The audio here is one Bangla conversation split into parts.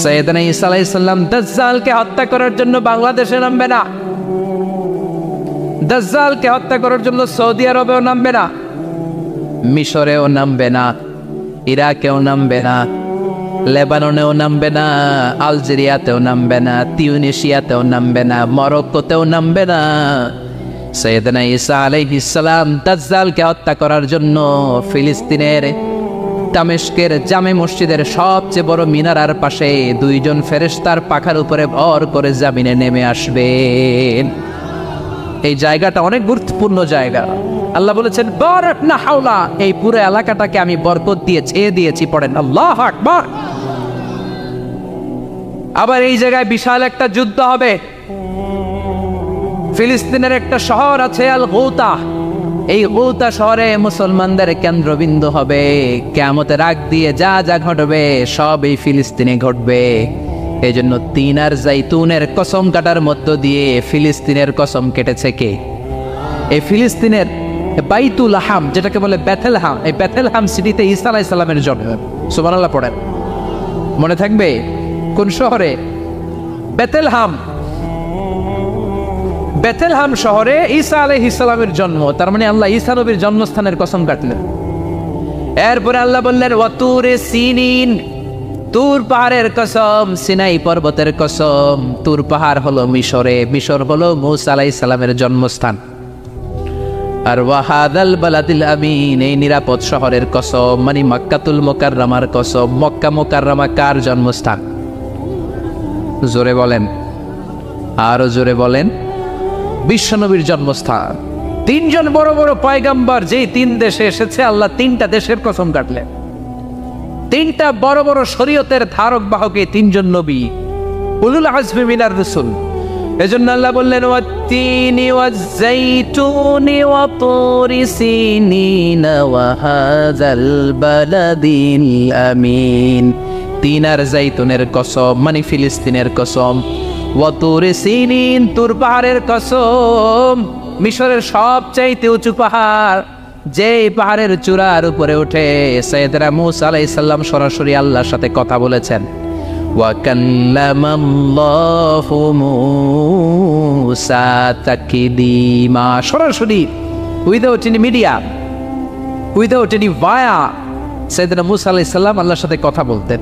সাইয়েদনা ঈসা আলাইহিস সালাম দাজ্জালকে হত্যা করার জন্য বাংলাদেশে নামবে না, দাজ্জালকে হত্যা করার জন্য সৌদি আরবেও নামবে না, মিশরেও নামবে না, ইরাকেও নামবে না, লেবাননেও নামবে না, আলজেরিয়াতেও নামবে না, তিউনিসিয়াতেও নামবে না, মরক্কোতেও নামবে না। সাইয়েদনা ঈসা আলাইহিস সালাম দাজ্জালকে হত্যা করার জন্য ফিলিস্তিনের দামেস্কের জামে মসজিদের সবচেয়ে বড় মিনারার পাশে দুইজন ফেরেশতার পাখার উপরে ভর করে জমিনে নেমে আসবেন। এই জায়গাটা অনেক গুরুত্বপূর্ণ জায়গা। আল্লাহ বলেছেন বারাক না হাওলা, এই পুরো এলাকাটাকে আমি বরকত দিয়ে ছেয়ে দিয়েছি। পড়েন আল্লাহু আকবার। আবার এই জায়গায় বিশাল একটা যুদ্ধ হবে। ফিলিস্তিনের একটা শহর আছে আল গৌতা, এই গৌতা শহরে মুসলমানদের কেন্দ্রবিন্দু হবে। কিয়ামতের আগ দিয়ে যা যা ঘটবে সব এই ফিলিস্তিনে ঘটবে। এই জন্য তিন আর জাইতুনের কসম কাটার মধ্য দিয়ে ফিলিস্তিনের কসম কেটেছে কে? এই ফিলিস্তিনের বাইতুল লাহাম, যেটাকে বলে বেথেলহাম, এই বেথেলহাম সিটিতে ঈসা আলাইহিস সালামের জন্ম। সুবহানাল্লাহ পড়েন। মনে থাকবে কোন শহরে? বেথেলহাম। বেথেলহাম শহরে ঈসা আলাইহিস সালামের জন্ম। তার মানে আল্লাহ ঈসা নবীর জন্মস্থানের কসম কাটলেন। এরপরে আল্লাহ বললেন ওয়াতুরে সিনিন, তুর পাহাড়ের কসম, সিনাই পর্বতের কসম। তুর পাহাড় হলো মিশরে, মিশর হলো মূসা আলাইহিস সালামের জন্মস্থান। আর ওয়াহাদাল বালাদিল আমিন, এই নিরাপদ শহরের কসম, মানে মক্কাতুল মুকাররমার কসম। মক্কা মুকাররমা কার জন্মস্থান? জোরে বলেন, আরো জোরে বলেন। বিশ্বনবীর জন্মস্থান। তিনজন বড় বড় পয়গাম্বর যেই তিন দেশে এসেছে, আল্লাহ তিনটা দেশের কসম কাটলেন। তিনটা বড় বড় শরীয়তের ধারক বাহকে তিনজন নবী, উলুল আজমি মিনার রাসূল। এজন্য আল্লাহ বললেন ওয়াত্তিনি ওয়াজ-যাইতুনি ওয়া তুরি সিনিনা ওয়া হাযাল বালাদিল আমিন। তিন আর জাইতুনের কসম, মানে ফিলিস্তিনের কসম। ওয়া তুরি সিনিন, তুর পাহাড়ের কসম, মিশরের সবচাইতে উঁচু পাহাড়, যে পাহাড়ের চূড়ার উপরে উঠে সাইয়েদনা মূসা আলাইহিস সালাম সরাসরি আল্লাহর সাথে কথা বলেছেন। ওয়া কাল্লামাল্লাহু মূসা তাকলিমা, সরাসরি without any media, without any via সাইয়েদনা মূসা আলাইহিস সালাম আল্লাহর সাথে কথা বলতেন।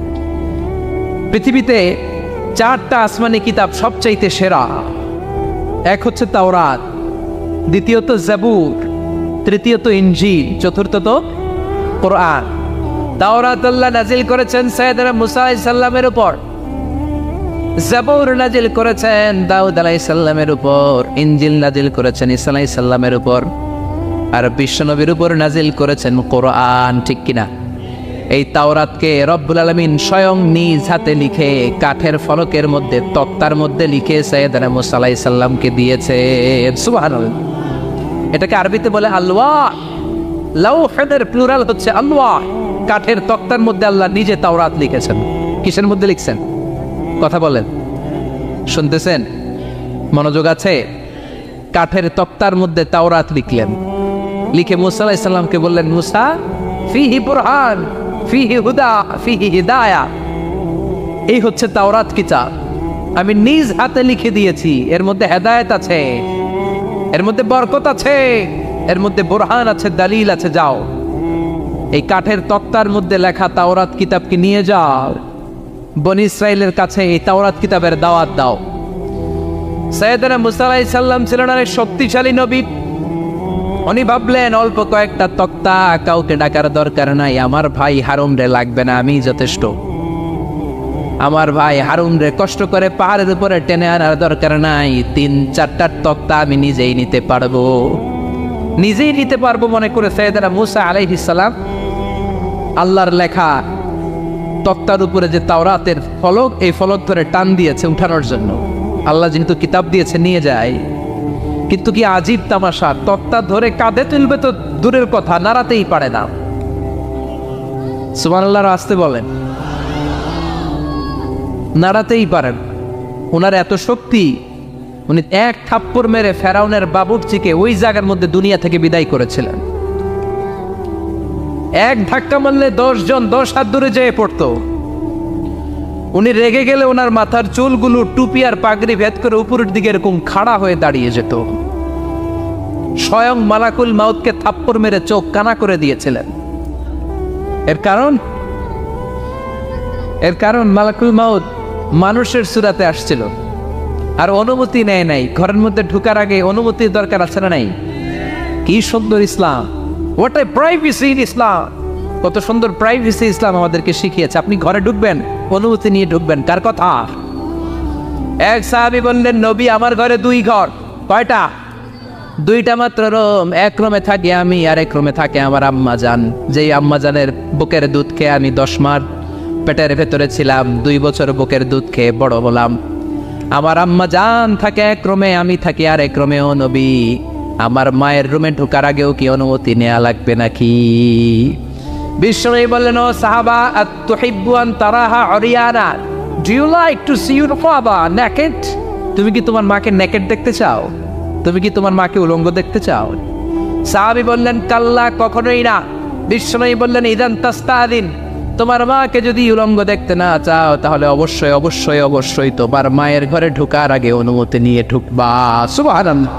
পৃথিবীতে চারটা আসমানি কিতাব সবচাইতে সেরা। এক হচ্ছে তাওরাত, দ্বিতীয়ত জাবুর, তৃতীয়ত ইনজিল, চতুর্থত কোরআন। তাওরাত আল্লাহ নাজিল করেছেন সাইয়েদনা মূসা আলাইহিস সালামের উপর, জাবুর নাজিল করেছেন দাউদ আলাইহিস সালামের উপর, ইনজিল নাজিল করেছেন ঈসা আলাইহিস সালামের উপর, আর বিশ্বনবীর উপর নাজিল করেছেন কোরআন। ঠিক কিনা? এই তাওরাতকে রব্বুল আলামিন স্বয়ং নিজ হাতে লিখে কাঠের ফলকের মধ্যে, তক্তার মধ্যে লিখে সাইয়েদনা মূসা আলাইহিস সালামকে দিয়েছেন। সুবহানাল্লাহ। এটাকে আরবিতে বলে আলওয়াহ। লাউহের প্লুরাল হচ্ছে আলওয়াহ। কাঠের তক্তার মধ্যে আল্লাহ নিজে তাওরাত লিখেছেন। কিসের মধ্যে লিখছেন? কথা বলেন, শুনতেছেন? মনোযোগ আছে? কাঠের তক্তার মধ্যে তাওরাত লিখলেন। লিখে মূসা আলাইহিস সালামকে বললেন, মূসা ফিহি বুরহান, ফিহি হুদা, ফিহি হিদায়া। এই হচ্ছে তাওরাত কিতাব, আমি নিজ হাতে লিখে দিয়েছি। এর মধ্যে হেদায়েত আছে, এর মধ্যে বরকত আছে, এর মধ্যে বুরহান আছে, দলিল আছে। যাও এই কাঠের তক্তার মধ্যে লেখা তাওরাত কিতাবকে নিয়ে যাও, বনি ইসরাইলের কাছে এই তাওরাত কিতাবের দাওয়াত দাও। সাইয়েদনা মূসা আলাইহিস সালাম ছিলেন অনেক শক্তিশালী নবী। উনি ভাবলেন অল্প কয়েকটা তক্তা, কাউকে ডাকার দরকার নাই, আমার ভাই হারুন রে লাগবে না, আমি যথেষ্ট। আমার ভাই হারুন রে কষ্ট করে পাহাড়ের উপরে টেনে আনার দরকার নাই, 3-4টা তক্তা আমি নিজেই নিতে পারবো, নিজেই নিতে পারবো মনে করে সাইয়েদনা মূসা আলাইহিস সালাম আল্লাহর লেখা তক্তার উপরে যে তাওরাতের ফলক, এই ফলক ধরে টান দিয়েছে উঠানোর জন্য। আল্লাহ যেহেতু কিতাব দিয়েছে নিয়ে যায়, কিন্তু কি আজীব তামাশা, তক্তা ধরে কাঁধে তুলবে তো দূরের কথা, নাড়াতেই পারে না। সুবহানাল্লাহ, আসতে বলেন। নাড়াতেই পারেন। ওনার এত শক্তি, উনি এক থাপ্পড় মেরে ফেরাউনের বাবুর্চিকে ওই জায়গার মধ্যে দুনিয়া থেকে বিদায় করেছিলেন। এক ধাক্কা মারলে 10 জন 10 হাত দূরে যেয়ে পড়তো। উনি রেগে গেলে ওনার মাথার চুলগুলো টুপি আর পাগড়ি ভেদ করে উপরের দিকে এরকম খাড়া হয়ে দাঁড়িয়ে যেত। স্বয়ং মালাকুল মাউতকে থাপ্পড় মেরে চোখ কানা করে দিয়েছিলেন। এর কারণ মালাকুল মাউত মানুষের সুরাতে আসছিল আর অনুমতি নেয় নাই। ঘরের মধ্যে ঢুকার আগে অনুমতির দরকার আছে না নাই? কি সুন্দর ইসলাম, হোয়াট এ প্রাইভেসি ইন ইসলাম। কত সুন্দর প্রাইভেসি ইসলাম আমাদেরকে শিখিয়েছে। আপনি ঘরে ঢুকবেন, অনুমতি নিয়ে ঢুকবেন। কার কথা? এক সাহাবী বললেন, নবী আমার ঘরে 2 ঘর। কয়টা? 2টা মাত্র রুম। এক রুমে থাকি আমি আর এক রুমে থাকে আমার আম্মা জান। যেই আম্মা জানের বুকের দুধ খেয়ে আমি 10 মাস পেটের ভেতরে ছিলাম, 2 বছর বুকের দুধ খেয়ে বড় হলাম। আমার আম্মা জান থাকে এক রুমে, আমি থাকি আর এক রুমে। ও নবী, আমার মায়ের রুমে ঢোকার আগেও কি অনুমতি নেওয়া লাগবে নাকি? বিশ্বনবী বললেন, ও সাহাবা, আতুহিব্বু আন তারাহা উরিয়ানা, do you like to see your father naked? তুমি কি তোমার মাকে নেকেড দেখতে চাও? তুমি কি তোমার মাকে উলঙ্গ দেখতে চাও? সাহাবী বললেন, কাল্লা, কখনোই না। বিশ্বনবী বললেন, ইদান তাস্তাদিন, তোমার মাকে যদি উলঙ্গ দেখতে না চাও তাহলে অবশ্যই অবশ্যই অবশ্যই তোমার মায়ের ঘরে ঢোকার আগে অনুমতি নিয়ে ঢুকবা। সুবহানাল্লাহ।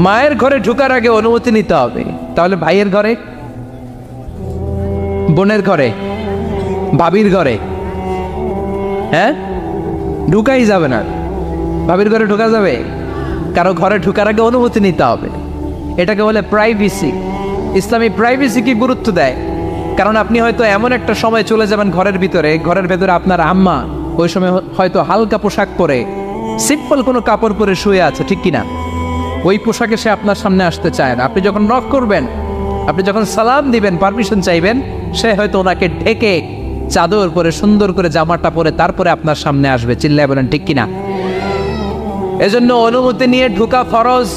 মায়ের ঘরে ঢোকার আগে অনুমতি নিতে হবে। তাহলে ভাইয়ের ঘরে, বোনের ঘরে, ভাবির ঘরে হ্যাঁ ঢুকাই যাবে না। ভাবির ঘরে ঢোকা যাবে? কারো ঘরে ঢোকার আগে অনুমতি নিতে হবে। এটাকে বলে প্রাইভেসি। ইসলামী প্রাইভেসি কি গুরুত্ব দেয়? কারণ আপনি হয়তো এমন একটা সময় চলে যাবেন ঘরের ভেতরে আপনার আম্মা ওই সময় হয়তো হালকা পোশাক পরে, সিম্পল কোনো কাপড় পরে শুয়ে আছে, ঠিক কিনা? ওই পোশাকে সে আপনার সামনে আসতে চায় না। আপনি যখন নক করবেন, আপনি যখন সালাম দিবেন, পারমিশন চাইবেন, সে হয়তো ওনাকে ঢেকে চাদর পরে সুন্দর করে জামাটা পরে তারপরে আপনার সামনে আসবে। চিল্লায় বলেন ঠিক কিনা? এজন্য অনুমতি নিয়ে ঢোকা ফরজ।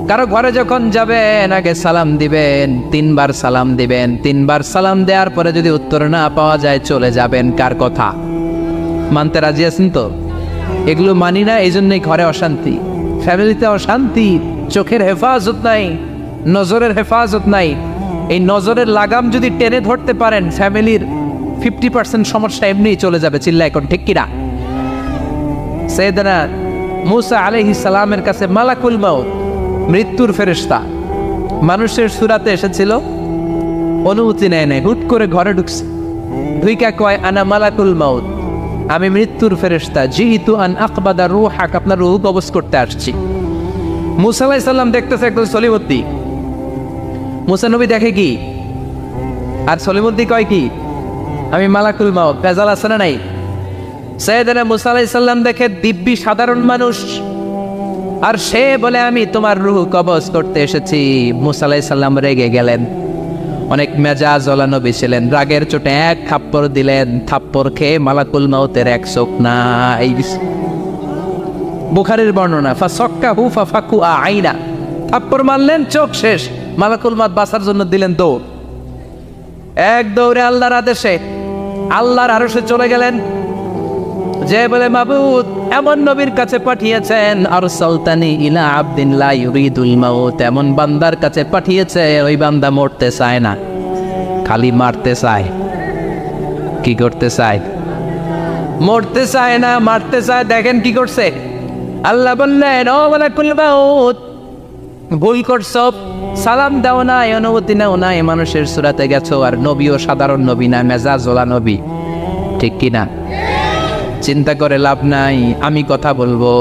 কারো ঘরে যখন যাবেন আগে সালাম দিবেন, 3 বার সালাম দিবেন। 3 বার সালাম দেওয়ার পরে যদি উত্তর না পাওয়া যায় চলে যাবেন। কার কথা? মানতে রাজি আছেন তো? এগুলো মানি না, এই জন্যই ঘরে অশান্তি, ফ্যামিলিতে অশান্তি, চোখের হেফাজত নাই, নজরের হেফাজত নাই। এই নজরের লাগাম যদি টেনে ধরতে পারেন, ফ্যামিলির 50% সমস্যা এমনিই চলে যাবে। চিল্লা এখন ঠিক কিনা? সাইয়েদনা মুসা আলাইহিস সালামের কাছে মালাকুল মাউত, মৃত্যুর ফেরেশতা, মানুষের সুরাতে এসেছিল, অনুমতি নেয় নাই, হুট করে ঘরে ঢুকছে। ঢুইকা কয়, আনা মালাকুল মাউত, আমি মৃত্যুর ফেরেশতা, জিইতু আন আকবাদা রূহাক, আপনার রূহ কবজ করতে আসছি। মুসা আলাইহিস সালাম দেখতেছে একদম সলিমুদ্দি। মুসা নবী দেখে কি? আর সলিমুদ্দি কয় কি? আমি মালাকুল মাউত। ভেজাল আছে না নাই? সাইয়েদনা মুসা আলাইহিস সালাম দেখে দিব্যি সাধারণ মানুষ, আর সে বলে আমি তোমার রূহ কবজ করতে এসেছি। মুসা আলাইহিস সালাম রেগে গেলেন। অনেক মেজাজ ওলা নবী ছিলেন। রাগের চোটে এক থাপ্পড় দিলেন। থাপ্পড় খেয়ে মালাকুল মাউতের এক চোখ নাই। বুখারীর বর্ণনা, ফাসাক্কাহু ফাফাকু আইনা, থাপ্পড় মারলেন, চোখ শেষ। মালাকুল মাউত বাঁচার জন্য দিলেন দৌড়। এক দৌড়ে আল্লাহর আদেশে আল্লাহর আরশে চলে গেলেন। যে বলে, মাবুদ এমন নবীর কাছে পাঠিয়েছেন, আরসালতানি ইলা আবদিন লা ইউরিদুল মাউত, এমন বান্দার কাছে পাঠিয়েছে ওই বান্দা মরতে চায় না, খালি মারতে চায়। কি করতে চায়? মরতে চায় না, মারতে চায়। দেখেন কি করছে আল্লাহ। বললেন, ও মালাকুল মাউত, ভুল করছো, সালাম দাও নাই, অনুমতি নাও নাই, মানুষের সুরাতে গেছো, আর নবীও সাধারণ নবী না, মেজাজওয়ালা নবী, ঠিক কিনা? চিন্তা করে লাভ নাই, আমি কথা বলবো।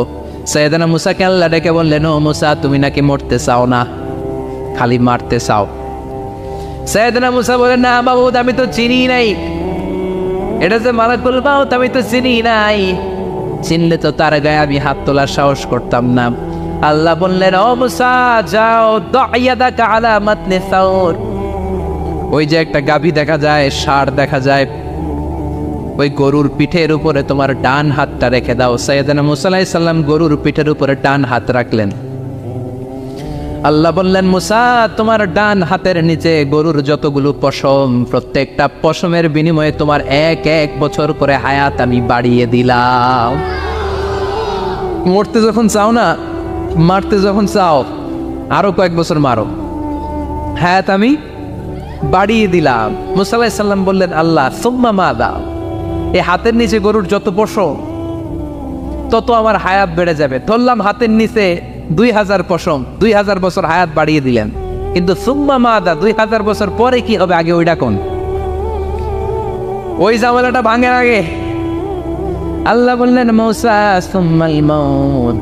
সাইয়েদনা মুসাকে আল্লাহ ডেকে বললেন, ও মুসা, তুমি নাকি মরতে চাও না, খালি মারতে চাও। সাইয়েদনা মুসা বলেন, না মাবুদ, আমি তো চিনি নাই, এটা যে মালাকুল মাউত আমি তো চিনি নাই, চিনলে তো তার গায়ে আমি হাত তোলার সাহস করতাম না। আল্লাহ বললেন, ও মুসা, যাও, দাইয়াদাকা আলা মাতনি সাউর, ওই যে একটা গাভী দেখা যায়, ষাঁড় দেখা যায়, ওই গরুর পিঠের উপরে তোমার ডান হাতটা রেখে দাও। সাইয়েদনা মুসা আলাইহিস সালাম গরুর পিঠের উপরে ডান হাত রাখলেন। আল্লাহ বললেন, মুসা, তোমার ডান হাতের নিচে গরুর যতগুলো পশম, প্রত্যেকটা পশমের বিনিময়ে তোমার 1 বছর করে হায়াত আমি বাড়িয়ে দিলাম। মরতে যখন চাও না, মারতে যখন চাও, আরো কয়েক বছর মারো, হায়াত আমি বাড়িয়ে দিলাম। মুসা আলাইহিস সালাম বললেন, আল্লাহ সুম্মা মাযা, এই হাতের নিচে গরুর যত পশম তত আমার হায়াত বেড়ে যাবে। ধরলাম হাতের নিচে 2000 পশম, 2000 বছর হায়াত বাড়িয়ে দিলেন, কিন্তু সুম্মা মাদা 2000 বছর পরে কি হবে? আগে ওইটা কোন, ওই ঝামেলাটা ভাঙের আগে আল্লাহ বললেন মূসা সুম্মাল মাউত,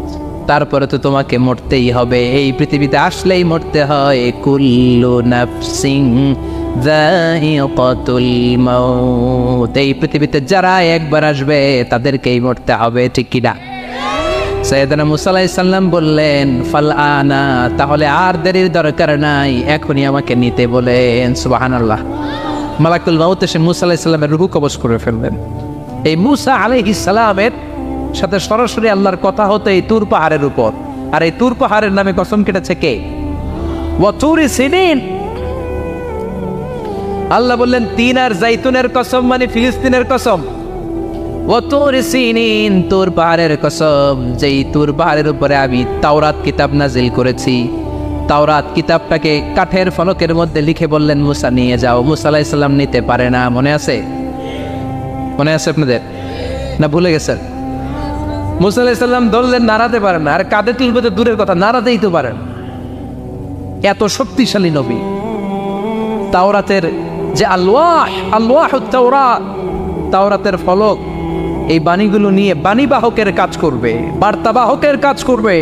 তারপরে তো তোমাকে মরতেই হবে, এই পৃথিবীতে আসলেই মরতে হয়। কুল্লু নাফসিন যায়িকাতুল মাউত, এই পৃথিবীতে যারা একবার আসবে তাদেরকেই মরতে হবে, ঠিক কি না? সাইয়েদনা মূসা আলাইহিস সালাম বললেন ফাল আনা, তাহলে আর দেরির দরকার নাই, এখনই আমাকে নিতে বলেন। সুবহানাল্লাহ। মালাকুল মাউত এসে মূসা আলাইহিস সালামের রূহ কবজ করে ফেললেন। এই মূসা আলাইহিস সালামের সাথে সরাসরি আল্লাহর কথা হতো এই তুর পাহাড়ের উপর, আর এই তুর পাহাড়ের নামে কসম কেটেছে কে? ওয়া তুরি সিনিন। আল্লাহ বললেন তিন আর জাইতুনের কসম, মানে ফিলিস্তিনের কসম। ওয়া তুরি সিনিন, তুর পাহাড়ের কসম, যেই তুর পাহাড়ের উপরে আমি তাওরাত কিতাব নাজিল করেছি। তাওরাত কিতাবটাকে কাঠের ফলকের মধ্যে লিখে বললেন মূসা নিয়ে যাও। মূসা আলাইহিস সালাম নিতে পারে না, মনে আছে? মনে আছে আপনাদের না ভুলে গেছেন? মূসা আলাইহিস সালাম ধরলেন, নাড়াতে পারেন না, আর কাঁধে তুলবে তো দূরের কথা, নাড়াতেই তো পারেন। এত শক্তিশালী নবী। তাওরাতের যে আলওয়াহুত তাওরাত, তাওরাতের ফলক, এই বাণীগুলো নিয়ে বাণীবাহকের কাজ করবে, বার্তাবাহকের কাজ করবে,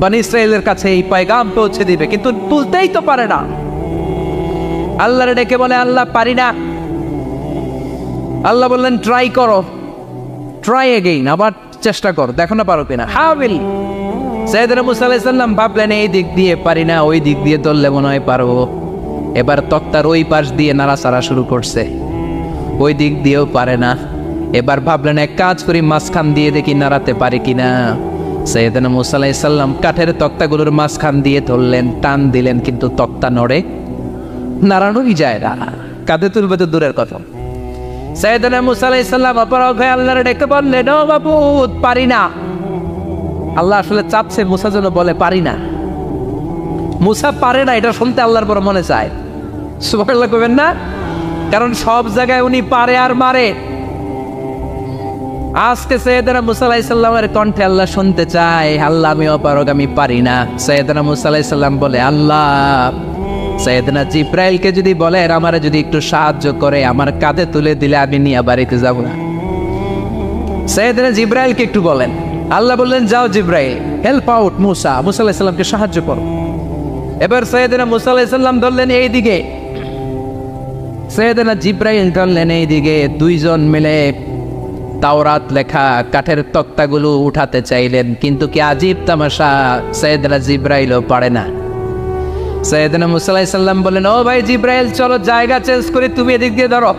বনী ইসরায়েলের কাছে এই পয়গাম পৌঁছে দিবে, কিন্তু তুলতেই তো পারে না। আল্লাহরে ডেকে বলে আল্লাহ পারি না। আল্লাহ বললেন ট্রাই করো, ট্রাই এগেইন, আবার চেষ্টা করো, দেখো না পারো কিনা। হাবিল সাইয়েদনা মূসা আলাইহিস সালাম ভাবলেন এই দিক দিয়ে পারি না, ওই দিক দিয়ে ধরলে মনে হয় পারবো। এবার তক্তার ওই পাশ দিয়ে নাড়াচাড়া শুরু করছে, ওই দিক দিয়েও পারে না। এবার ভাবলেন এক কাজ করি, মাঝখান দিয়ে দেখি নাড়াতে পারি কিনা। সাইয়েদনা মূসা আলাইহিস সালাম কাঠের তক্তাগুলোর মাঝখান দিয়ে ধরলেন, টান দিলেন, কিন্তু তক্তা নড়ে, নাড়ানোই যায় না, কাঁধে তুলবে তো দূরের কথা। সাইয়েদনা মূসা আলাইহিস সালাম অপরাগ হয়ে আল্লাহর ডেকে বললেন ও মাবুদ পারি না। আল্লাহ আসলে চাচ্ছে মূসা যেন বলে পারি না। মূসা পারে না এটা শুনতে আল্লাহর বড় মনে চায়। সুবহানাল্লাহ কইবেন না? কারণ সব জায়গায় উনি পারে আর মারে। আজকে সাইয়েদনা মূসা আলাইহিস সালামের কণ্ঠে আল্লাহ শুনতে চায় আল্লাহ আমি অপারগ, আমি পারি না। সাইয়েদনা মূসা আলাইহিস সালাম বলে আল্লাহ সাইয়েদনা জিব্রাইলকে যদি বলে আমারে যদি একটু সাহায্য করে, আমার কাঁধে তুলে দিলে আমি নিয়ে বাড়িতে যাব না। সাইয়েদনা জিব্রাইলকে একটু বলেন। আল্লাহ বললেন যাও জিব্রাইল, হেল্প আউট মূসা, মূসা আলাইহিস সালামকে সাহায্য করো। এবার সাইয়েদনা মূসা আলাইহিস সালাম ধরলেন এই দিকে, সাইয়েদনা জিব্রাইল ধরলেন এই দিকে। দুইজন মিলে তাওরাত লেখা কাঠের তক্তাগুলো উঠাতে চাইলেন, কিন্তু কি আজীব তামাশা, সাইয়েদনা জিব্রাইলও পারে না। সাইয়েদনা মূসা আলাইহিস সালাম বলেন ও ভাই জিব্রাইল চলো জায়গা চেঞ্জ করে তুমি এদিক দিয়ে ধরো,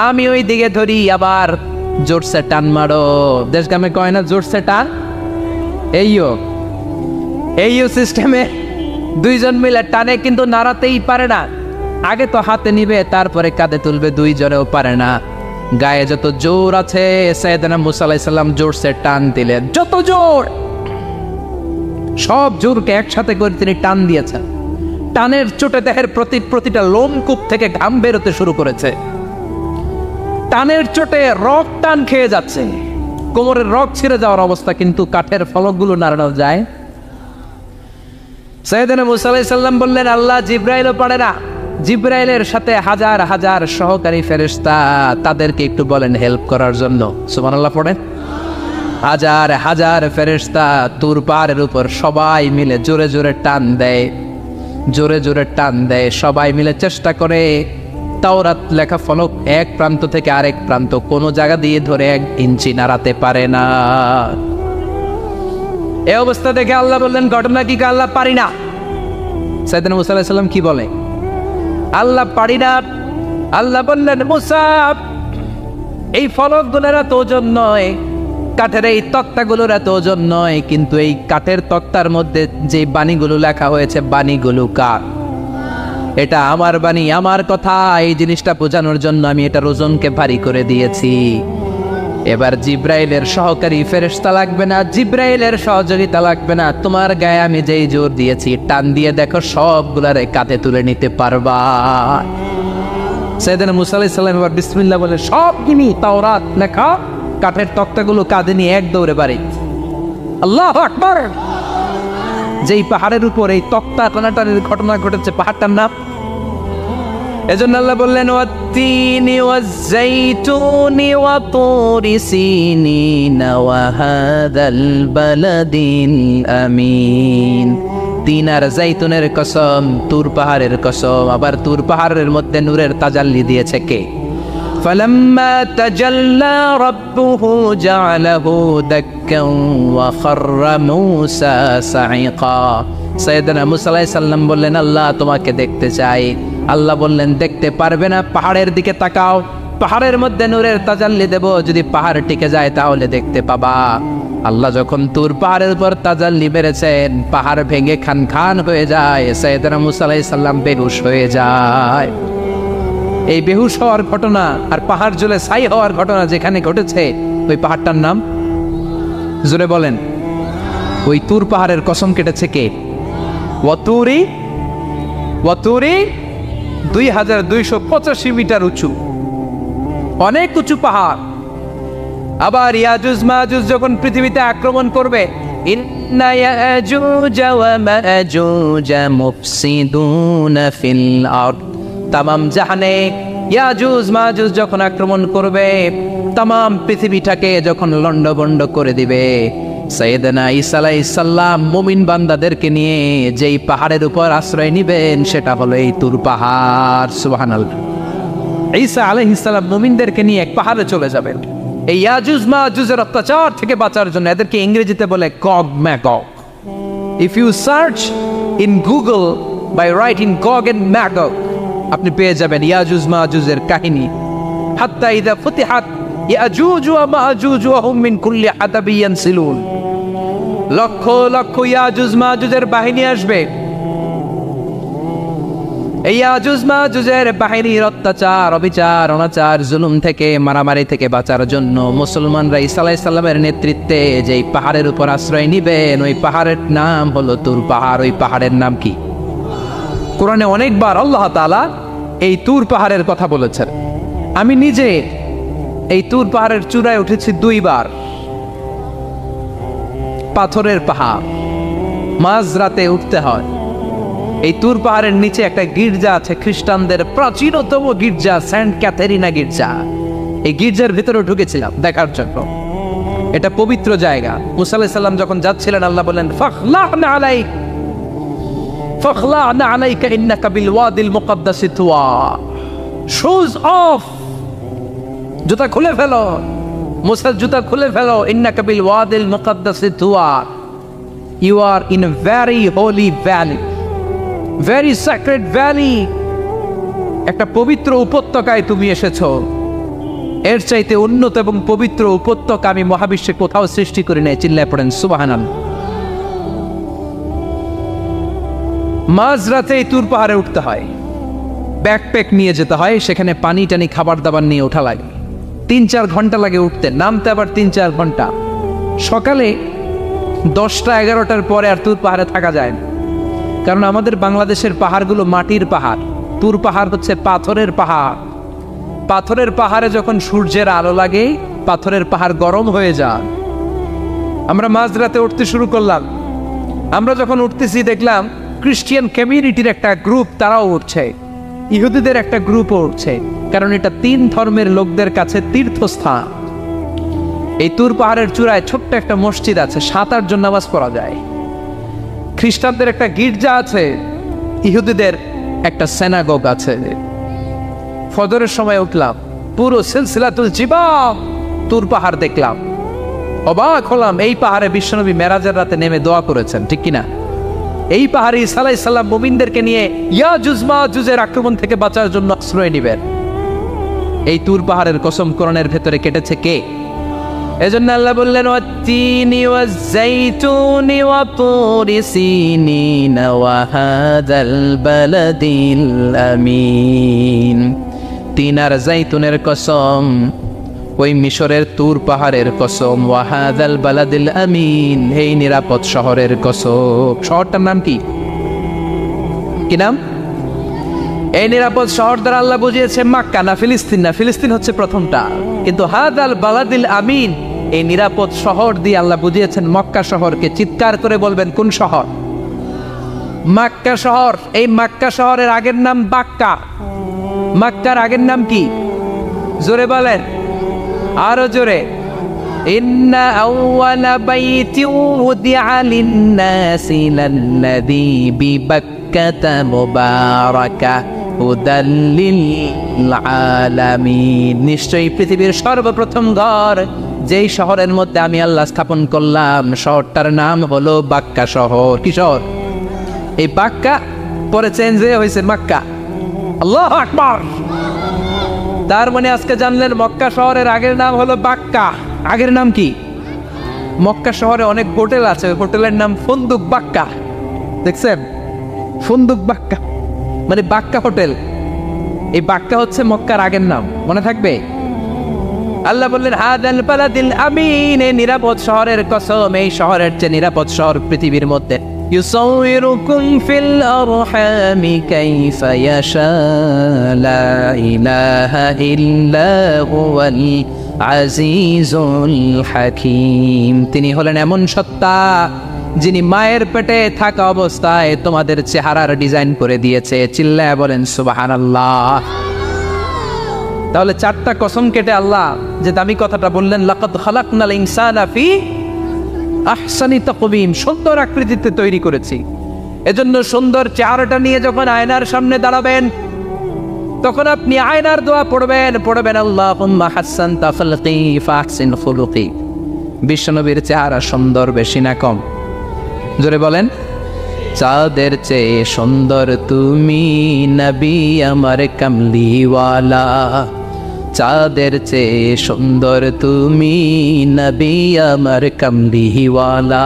আমি ওই দিকে ধরি, আবার জোরসে টান মারো। দেশ গ্রামে কয় না জোরসে টান, এইও সিস্টেমে দুইজন মিলে টানে, কিন্তু নাড়াতেই পারে না। আগে তো হাতে নিবে, তারপরে কাঁধে তুলবে, দুইজনেও পারে না। গায়ে যত জোর আছে সাইয়েদনা মূসা আলাইহিস সালাম জোরসে টান দিলেন, যত জোর, সব জোরকে একসাথে করে তিনি টান দিয়েছেন। টানের চোটে দেহের প্রতিটা লোমকূপ থেকে ঘাম বেরোতে শুরু করেছে। টানের চোটে রক টান খেয়ে যাচ্ছে, কোমরের রক ছিঁড়ে যাওয়ার অবস্থা, কিন্তু কাঠের ফলকগুলো নাড়ানো যায়। সাইয়েদনা মূসা আলাইহিস সালাম বললেন আল্লাহ জিব্রাইলও পারে না। জিব্রাইলের সাথে হাজার হাজার সহকারী ফেরেশতা, তাদেরকে একটু বলেন হেল্প করার জন্য। সুবহানাল্লাহ পড়েন। হাজার হাজার ফেরেশতা তুর পাহাড়ের উপর সবাই মিলে জোরে জোরে টান দেয়, জোরে জোরে টান দেয়, সবাই মিলে চেষ্টা করে তাওরাত লেখা ফলক এক প্রান্ত থেকে আরেক প্রান্ত কোনো জায়গা দিয়ে ধরে 1 ইঞ্চি নাড়াতে পারে না। এই অবস্থা দেখে আল্লাহ বললেন ঘটনা কি? আল্লাহ পারি না। সাইয়েদনা মূসা আলাইহিস সালাম কি বলে? আল্লাহ পারি না। আল্লাহ বললেন মূসা এই ফলকগুলোর এত ওজন নয়, কাঠের এই তক্তাগুলোর এত ওজন নয়, কিন্তু এই কাঠের তক্তার মধ্যে যে বাণীগুলো লেখা হয়েছে বাণীগুলো কার? এটা আমার বাণী, আমার কথা। এই জিনিসটা বোঝানোর জন্য আমি এটার ওজনকে ভারী করে দিয়েছি। এবার জিব্রাইলের সহকারী ফেরেশতা লাগবে না, জিব্রাইলের সহযোগিতা লাগবে না, তোমার গায়ে আমি যেই জোর দিয়েছি টান দিয়ে দেখো সবগুলারে কাঁধে তুলে নিতে পারবা। সাইয়েদনা মুসা আলাইহিস সালাম এবার বিসমিল্লাহ বলে সব কিনি তাওরাত লেখা কাঠের তক্তাগুলো কাঁধে নিয়ে এক দৌড়ে বাড়ি। আল্লাহু আকবার। যেই পাহাড়ের উপর এই তক্তা টানাটানির ঘটনা ঘটেছে পাহাড়টার নাম, এজন্য আল্লাহ বললেন ওয়াত্তিনি ওয়াজ-যাইতুনি ওয়া তুরি সিনিন ওয়া হাদাল বালাদিল আমিন। তিন আর জাইতুনের কসম, তুর পাহাড়ের কসম। আবার তুর পাহাড়ের মধ্যে নূরের তাজাল্লি দিয়েছে কে? فلما تجلى ربه جعله دكا وخر موسى صعقا। সাইয়েদনা মুসা আলাইহিস সালাম বললেন আল্লাহ তোমাকে দেখতে চাই। আল্লাহ বললেন দেখতে পারবে না, পাহাড়ের দিকে তাকাও, পাহাড়ের মধ্যে নূরের তাজাল্লি দেব, যদি পাহাড় টিকে যায় তাহলে দেখতে পাবা। আল্লাহ যখন তুর পাহাড়ের উপর তাজাল্লি মেরেছেন, পাহাড় ভেঙে খান খান হয়ে যায়, সাইয়েদনা মুসা আলাইহিস সালাম বেহুশ হয়ে যায়। এই বেহুশ হওয়ার ঘটনা আর পাহাড় জ্বলে ছাই হওয়ার ঘটনা যেখানে ঘটেছে, ওই পাহাড়টার নাম জোরে বলেন। ওই তুর পাহাড়ের কসম কেটেছে কে? ওয়াতুরি 2285 মিটার উঁচু, অনেক উঁচু পাহাড়। আবার ইয়াজুজ মাজুজ যখন পৃথিবীতে আক্রমণ করবে, ইন্না ইয়াজুজ ওয়া মাজুজ মুফসিদুনা ফিল আরদ। তামাম জাহানে ইয়াজুজ মাজুজ যখন আক্রমণ করবে, তামাম পৃথিবীটাকে যখন লন্ডভন্ড করে দিবে, সাইয়েদনা ঈসা আলাইহিস সালাম মুমিন বান্দাদেরকে নিয়ে যেই পাহাড়ের উপর আশ্রয় নিবেন সেটা হলো এই তুর পাহাড়। সুবহানাল্লাহ। ঈসা আলাইহিস সালাম মুমিনদেরকে নিয়ে এক পাহাড়ে চলে যাবেন এই ইয়াজুজ মাজুজের অত্যাচার থেকে বাঁচার জন্য। এদেরকে ইংরেজিতে বলে Gog Magog. If you search in Google by writing Gog and Magog, আপনি পেয়ে যাবেন ইয়াজুজ মাজুজের কাহিনী। হাত্তা ইযা ফুতিহাত ইয়াজুজ ওয়া মাজুজ ওয়া হুম মিন কুল্লি হাদাবিন ইয়ানসিলুন। লক্ষ লক্ষ ইয়াজুজ মাজুজের বাহিনী আসবে। এই ইয়াজুজ মাজুজের বাহিনীর অত্যাচার, অবিচার, অনাচার, জুলুম থেকে, মারামারি থেকে বাঁচার জন্য মুসলমানরা ঈসা আলাইহিস সালামের নেতৃত্বে যেই পাহাড়ের উপর আশ্রয় নিবেন, ওই পাহাড়ের নাম হলো তুর পাহাড়। ওই পাহাড়ের নাম কি? কোরআনে অনেকবার আল্লাহ তাআলা এই তুর পাহাড়ের কথা বলেছেন। আমি নিজে এই তুর পাহাড়ের চূড়ায় উঠেছি 2 বার। পাথরের পাহাড়, মাঝরাতে উঠতে হয়। এই তুর পাহাড়ের নিচে একটা গির্জা আছে, খ্রিস্টানদের প্রাচীনতম গির্জা, সেন্ট ক্যাথেরিনা গির্জা। এই গির্জার ভিতরে ঢুকেছিলাম দেখার জন্য। এটা পবিত্র জায়গা। মুসা আলাইহিস সালাম যখন যাচ্ছিলেন, আল্লাহ বলেন ফাখলা'না আলাইক ফাখলা'না আলাইকা ইন্নাকা বিল ওয়াদিল মুকাদ্দাসি তুয়া। শুজ অফ, জুতা খুলে ফেলো। মুসা জুতা খুলে ফেলো। ইন্নাকা বিল ওয়াদিল মুকাদ্দাসি তুয়া। You are in a very holy valley, very sacred valley. একটা পবিত্র উপত্যকায় তুমি এসেছো। এর চাইতে উন্নত এবং পবিত্র উপত্যকা আমি মহাবিশ্বে কোথাও সৃষ্টি করি নাই। চিল্লায় পড়েন সুবহানাল্লাহ। মাঝরাতে এই তুর পাহাড়ে উঠতে হয়, ব্যাকপ্যাক নিয়ে যেতে হয়, সেখানে পানি টানি খাবার দাবার নিয়ে ওঠা লাগে। 3-4 ঘন্টা লাগে উঠতে, নামতে আবার 3-4 ঘন্টা। সকালে 10টা-11টার পরে আর তুর পাহাড়ে থাকা যায় না, কারণ আমাদের বাংলাদেশের পাহাড়গুলো মাটির পাহাড়, তুর পাহাড় হচ্ছে পাথরের পাহাড়। পাথরের পাহাড়ে যখন সূর্যের আলো লাগে, পাথরের পাহাড় গরম হয়ে যায়। আমরা মাঝরাতে উঠতে শুরু করলাম। আমরা যখন উঠতেছি দেখলাম খ্রিস্টিয়ান কমিউনিটির একটা গ্রুপ, তারাও উঠছে, ইহুদিদের একটা গ্রুপও উঠছে, কারণ এটা 3 ধর্মের লোকদের কাছে তীর্থস্থান। এই তুর পাহাড়ের চূড়ায় ছোট্ট একটা মসজিদ আছে, 7-8 জন নামাজ পড়া যায়। খ্রিস্টানদের একটা গির্জা আছে, ইহুদিদের একটা সিনাগগ আছে। ফজরের সময় উঠলাম, পুরো সিলসিলাতুল জিবাল তুর পাহাড় দেখলাম। অবাক হলাম, এই পাহাড়ে বিশ্বনবী মেরাজের রাতে নেমে দোয়া করেছেন, ঠিক কিনা? এই পাহাড়ে ঈসা আলাইহিস সালাম মুমিনদেরকে নিয়ে ইয়াজুজ মাজুজের আক্রমণ থেকে বাঁচার জন্য আশ্রয় নেবেন। এই তুর পাহাড়ের কসম কোরআনের ভেতরে কেটেছে কে? এজন্য আল্লাহ বললেন ওয়াত্তিনি ওয়াজ-যাইতুনি ওয়া তুরি সিনিন ওয়া হাদাল বালাদিল আমিন। তিন আর জাইতুনের কসম, ওই মিশরের তুর পাহাড়ের কসম, ওয়া হাদাল বালাদিল আমিন, এই নিরাপদ শহরের কসম। শহরটার নাম কি? কি নাম? এই নিরাপদ শহর দ্বারা আল্লাহ বুঝিয়েছে মক্কা, না ফিলিস্তিন না, ফিলিস্তিন হচ্ছে প্রথমটা। কিন্তু হাদাল বালাদিল আমিন, এই নিরাপদ শহর দিয়ে আল্লাহ বুঝিয়েছেন মক্কা শহরকে। চিৎকার করে বলবেন কোন শহর? মক্কা শহর। এই মক্কা শহরের আগের নাম বাক্কা। মক্কার আগের নাম কি? জোরে বলেন, আরো জোরে। ইন্না আউওয়ালা বাইতিন উদিআ লিন-নাসি লাল্লাযী বিবাক্কাতা মুবারাকা হুদাল লিল আলামিন। নিশ্চয়ই পৃথিবীর সর্বপ্রথম ঘর যেই শহরের মধ্যে আমি আল্লাহ স্থাপন করলাম, শহরটার নাম হলো বাক্কা শহর। কি শহর? এই বাক্কা পরে চেঞ্জ হয়েছে মক্কা। আল্লাহু আকবার। তার মানে আজকে জানলেন মক্কা শহরের আগের নাম হলো বাক্কা। আগের নাম কি? মক্কা শহরে অনেক হোটেল আছে, হোটেলের নাম ফুন্দুক বাক্কা। দেখছেন? ফুন্দুক বাক্কা মানে বাক্কা হোটেল। এই বাক্কা হচ্ছে মক্কার আগের নাম, মনে থাকবে। আল্লাহ বললেন হাদাল বালাদিল আমিন, এই নিরাপদ শহরের কসম, এই শহরের চেয়ে নিরাপদ শহর পৃথিবীর মধ্যে। ইউসাউইরুকুম ফিল আরহামি কাইফা ইয়াশা লা ইলাহা ইল্লা হুয়াল আজিজুল হাকিম। তিনি হলেন এমন সত্তা যিনি মায়ের পেটে থাকা অবস্থায় তোমাদের চেহারার ডিজাইন করে দিয়েছে। চিল্লায়া বলেন সুবহানাল্লাহ। তাহলে চারটা কসম কেটে আল্লাহ যে দামি কথাটা বললেন, লাকাদ খালাকনাল ইনসানা ফি আহসানি তাকওয়িম, সুন্দর আকৃতিতে তৈরি করেছি। এজন্য সুন্দর চেহারাটা নিয়ে যখন আয়নার সামনে দাঁড়াবেন, তখন আপনি আয়নার দোয়া পড়বেন আল্লাহুম্মা হাসসানতা খালকি ফাহসিন খুলুকি। বিশ্বনবীর চেহারা সুন্দর বেশি না কম? জোরে বলেন। চাঁদের চেয়ে সুন্দর তুমি নবী আমার কামলিওয়ালা, চাঁদের চেয়ে সুন্দর তুমি নবী আমার কামলিওয়ালা।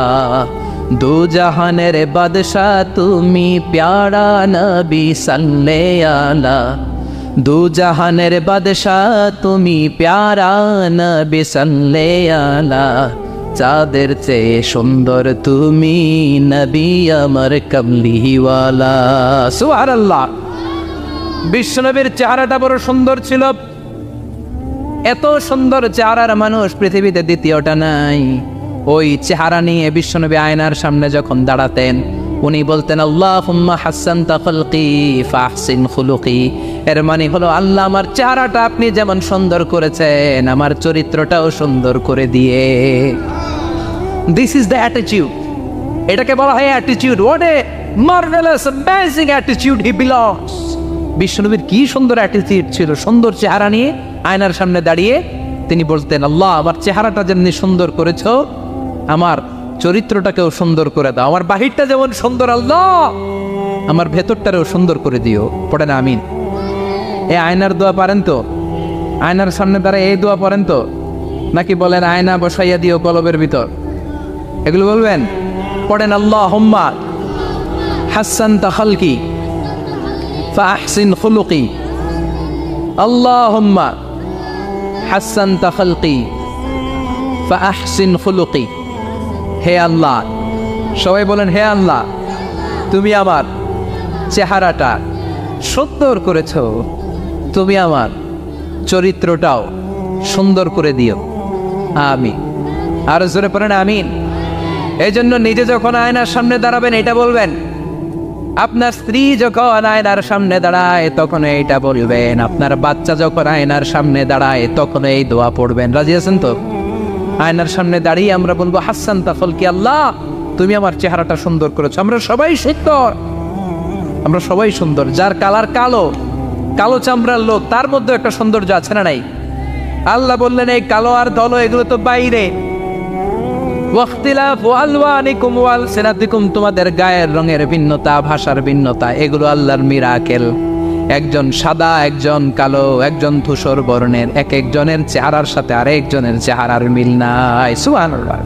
দু জাহানের বাদশা তুমি প্যারা নবী সাল্লাল্লাহু আলা, দু জাহানের বাদশা তুমি প্যারা নবী সাল্লাল্লাহু আলা। চাঁদের চেয়ে সুন্দর তুমি নবী আমার কামলিওয়ালা। সুবহানাল্লাহ। বিশ্বনবীর চেহারাটা বড় সুন্দর ছিল। এত সুন্দর চেহারার মানুষ পৃথিবীতে দ্বিতীয়টা নাই। ওই চেহারা নিয়ে বিশ্বনবী আয়নার সামনে যখন দাঁড়াতেন, উনি বলতেন আল্লাহুম্মা হাসসানতা খালকি ফাহসিন খুলুকি। এর মানে হলো, আল্লাহ আমার চেহারাটা আপনি যেমন সুন্দর করেছেন, আমার চরিত্রটাও সুন্দর করে দিয়ে। This is the attitude. এটাকে বলা হয় attitude. What a marvellous amazing attitude he belongs. বিশ্বনবীর কি সুন্দর অ্যাটিটিউড ছিল। সুন্দর চেহারা নিয়ে আয়নার সামনে দাঁড়িয়ে তিনি বলতেন, আল্লাহ আমার চেহারাটা যেমনি সুন্দর করেছো, আমার চরিত্রটাকেও সুন্দর করে দাও। আমার বাহিরটা যেমন সুন্দর, আল্লাহ আমার ভেতরটারেও সুন্দর করে দিও। পড়েন আমিন। এই আয়নার দোয়া পারেন তো? আয়নার সামনে দাঁড়ায় এই দোয়া পড়েন তো? নাকি বলেন আয়না বসাইয়া দিও কলবের ভিতর? এগুলো বলবেন? পড়েন আল্লাহুম্মা হাসসানতা খালকি ফাহসিন খুলুকি, আল্লাহুম্মা হাসসানতা খালকি ফাহসিন খুলুকি। হে আল্লাহ, সবাই বলেন হে আল্লাহ তুমি আমার চেহারাটা সুন্দর করেছো, তুমি আমার চরিত্রটাও সুন্দর করে দিও। আমিন। আর জোরে পড়েন আমিন। এই জন্য নিজে যখন আয়নার সামনে দাঁড়াবেন এটা বলবেন, আপনার স্ত্রী যখন আয়নার সামনে দাঁড়ায় তখন এইটা বলবেন, আপনার বাচ্চা যখন আয়নার সামনে দাঁড়ায় তখন এই দোয়া পড়বেন। রাজি আছেন তো? আয়নার সামনে দাঁড়িয়ে আমরা বলবো হাসসানতা খালকি, আল্লাহ তুমি আমার চেহারাটা সুন্দর করেছো। আমরা সবাই সুন্দর, আমরা সবাই সুন্দর। যার কালার কালো, কালো চামড়ার লোক, তার মধ্যে একটা সৌন্দর্য আছে না নাই? আল্লাহ বললেন এই কালো আর ধলো এগুলো তো বাইরে। ওয়াখতিলাফু আলওয়ানিকুম ওয়া আলসিনাতিকুম, তোমাদের গায়ের রঙের ভিন্নতা, ভাষার ভিন্নতা, এগুলো আল্লাহর মিরাকেল। একজন সাদা, একজন কালো, একজন ধূসর বর্ণের, এক একজনের চেহারার সাথে আরেকজনের চেহারার মিল নাই। সুবহানাল্লাহ।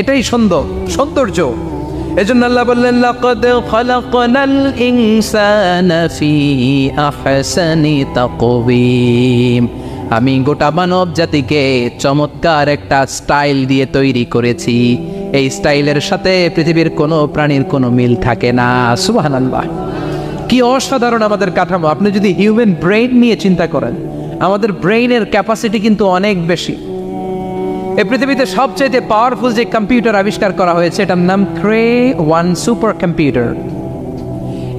এটাই সৌন্দর্য। এজন্য আল্লাহ বললেন লাকাদ খালাকনাল ইনসানা ফি আহসানি তাকওয়িম, আমি গোটা মানব জাতিকে চমৎকার একটা স্টাইল দিয়ে তৈরি করেছি। এই স্টাইলের সাথে পৃথিবীর কোনো প্রাণীর কোনো মিল থাকে না। সুবহানাল্লাহ। কি অসাধারণ আমাদের কাঠামো। আপনি যদি হিউম্যান ব্রেইন নিয়ে চিন্তা করেন, আমাদের ব্রেইনের ক্যাপাসিটি কিন্তু অনেক বেশি। এই পৃথিবীতে সবচেয়ে পাওয়ারফুল যে কম্পিউটার আবিষ্কার করা হয়েছে এটার নাম Cray one supercomputer.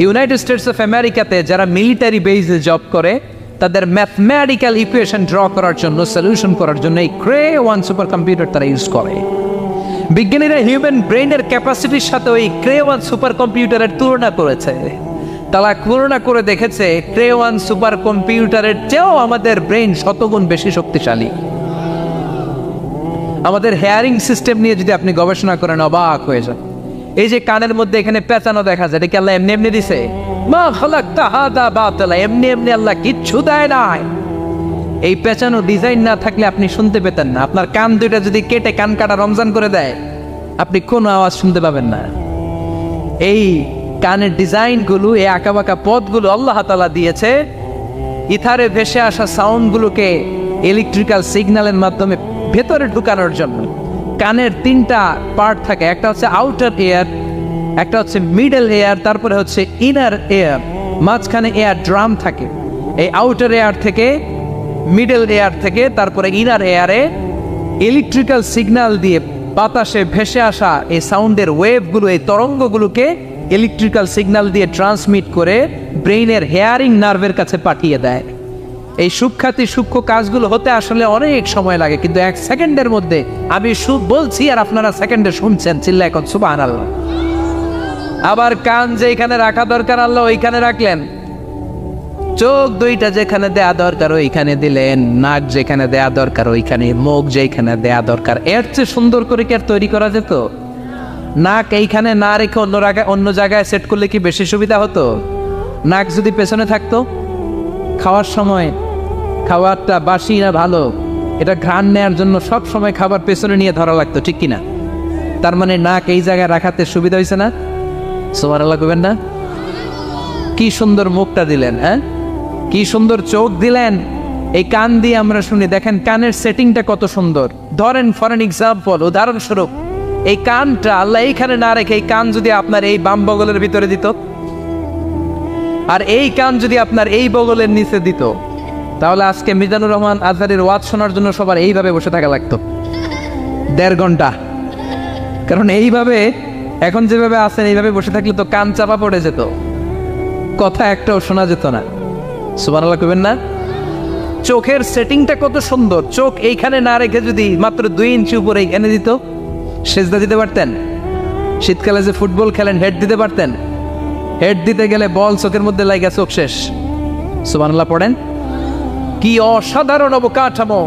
United States of আমেরিকাতে যারা মিলিটারি বেসে জব করে তাদের ম্যাথমেটিক্যাল ইকুয়েশন ড্র করার জন্য, সলিউশন করার জন্য এই ক্রে-1 সুপার কম্পিউটার তারা ইউজ করে। বিজ্ঞানীরা হিউম্যান ব্রেইনের ক্যাপাসিটির সাথে ওই ক্রে-1 সুপার কম্পিউটারের তুলনা করেছে। তারা তুলনা করে দেখেছে ক্রে-1 সুপার কম্পিউটারের চেয়েও আমাদের ব্রেইন শতগুণ বেশি শক্তিশালী। আমাদের হেয়ারিং সিস্টেম নিয়ে যদি আপনি গবেষণা করেন অবাক হয়ে যান। এই যে কানের মধ্যে এখানে পেঁচানো দেখা যায়, এটা কি আল্লাহ এমনি এমনি দিছে? মা খালাকতা হাদা বাতিলা, এমনি এমনি আল্লাহ কিচ্ছু দেয় নাই। এই পেঁচানো ডিজাইন না থাকলে আপনি শুনতে পেতেন না। আপনার কান দুইটা যদি কেটে কান কাটা রমজান করে দেয়, আপনি কোনো আওয়াজ শুনতে পাবেন না। এই কানের ডিজাইনগুলো, এই আঁকাবাঁকা পথগুলো আল্লাহ তাআলা দিয়েছে ইথারে ভেসে আসা সাউন্ডগুলোকে ইলেকট্রিক্যাল সিগন্যালের মাধ্যমে ভেতরে ঢুকানোর জন্য। কানের 3টা পার্ট থাকে, একটা হচ্ছে আউটার এয়ার, একটা হচ্ছে মিডল এয়ার, তারপরে হচ্ছে ইনার এয়ার, মাঝখানে এয়ার ড্রাম থাকে। এই আউটার এয়ার থেকে, মিডল এয়ার থেকে, তারপরে ইনার এয়ারে ইলেকট্রিক্যাল সিগন্যাল দিয়ে বাতাসে ভেসে আসা এই সাউন্ডের ওয়েভগুলো, এই তরঙ্গগুলোকে ইলেকট্রিক্যাল সিগন্যাল দিয়ে ট্রান্সমিট করে ব্রেইনের হেয়ারিং নার্ভের কাছে পাঠিয়ে দেয়। এই সূক্ষ্ম কাজগুলো হতে আসলে অনেক সময় লাগে, কিন্তু 1 সেকেন্ডের মধ্যে আমি বলছি আর আপনারা সেকেন্ডে শুনছেন। চিল্লা এখন সুবহানাল্লাহ। আবার কান যেখানে রাখা দরকার আল্লাহ ওইখানে রাখলেন, চোখ দুইটা যেখানে দেয়া দরকার ওইখানে দিলেন, নাক যেখানে দেয়া দরকার ওইখানে, মুখ যেখানে দেয়া দরকার। এর চেয়ে সুন্দর করে কি আর তৈরি করা যেত? নাক এইখানে না রেখে অন্য জায়গায় সেট করলে কি বেশি সুবিধা হতো? নাক যদি পেছনে থাকতো, খাওয়ার সময় খাবারটা বাসি না ভালো এটা ঘ্রাণ নেয়ার জন্য সব সময় খাবার পেছনে নিয়ে ধরা লাগতো, ঠিক কিনা? তার মানে নাক এই জায়গায় রাখাতে সুবিধা হয়েছে না? সুবহানাল্লাহ কইবেন না? কি সুন্দর মুখটা দিলেন, হ্যাঁ, কি সুন্দর চোখ দিলেন। এই কান দিয়ে আমরা শুনি, দেখেন কানের সেটিংটা কত সুন্দর। ধরেন ফর এন এক্সাম্পল, উদাহরণস্বরূপ এই কানটা আল্লাহ এইখানে না রেখে এই কান যদি আপনার এই বাম বগলের ভিতরে দিত, আর এই কান যদি আপনার এই বগলের নিচে দিত, তাহলে আজকে মিজানুর রহমান আজহারের ওয়াজ শোনার জন্য সবার এইভাবে বসে থাকা লাগতো 1.5 ঘন্টা। কারণ এইভাবে এখন যেভাবে আছেন এইভাবে বসে থাকলে তো কান চাপা পড়ে যেত, কথা একটাও শোনা যেত না। সুবহানাল্লাহ কইবেন না? চোখের সেটিংটা কত সুন্দর। চোখ এইখানে না রেখে যদি মাত্র 2 ইঞ্চি উপরে এইখানে দিত, সেজদা দিতে পারতেন। শীতকালে যে ফুটবল খেলেন, হেড দিতে পারতেন। হেড দিতে গেলে বল চোখের মধ্যে লাগা, চোখ শেষ। সুবহানাল্লাহ পড়েন। কি অসাধারণ অবকাঠামো!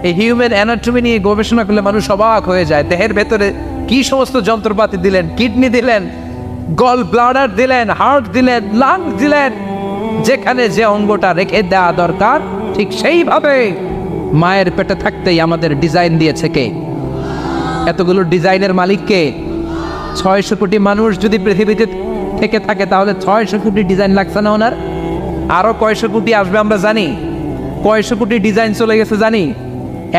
এই হিউম্যান অ্যানাটমি নিয়ে গবেষণা করলে মানুষ অবাক হয়ে যায়। দেহের ভেতরে কি সমস্ত যন্ত্রপাতি দিলেন, কিডনি দিলেন, গল ব্লাডার দিলেন, হার্ট দিলেন, লাং দিলেন। যেখানে যে অঙ্গটা রেখে দেওয়া দরকার ঠিক সেইভাবে মায়ের পেটে থাকতেই আমাদের ডিজাইন দিয়েছে কে? এতগুলো ডিজাইনের মালিক কে? 600 কোটি মানুষ যদি পৃথিবীতে থেকে থাকে তাহলে 600 কোটি ডিজাইন লাগছে না ওনার? আরো কয়শো কোটি আসবে আমরা জানি। কয়শো কোটি ডিজাইন চলে গেছে জানি।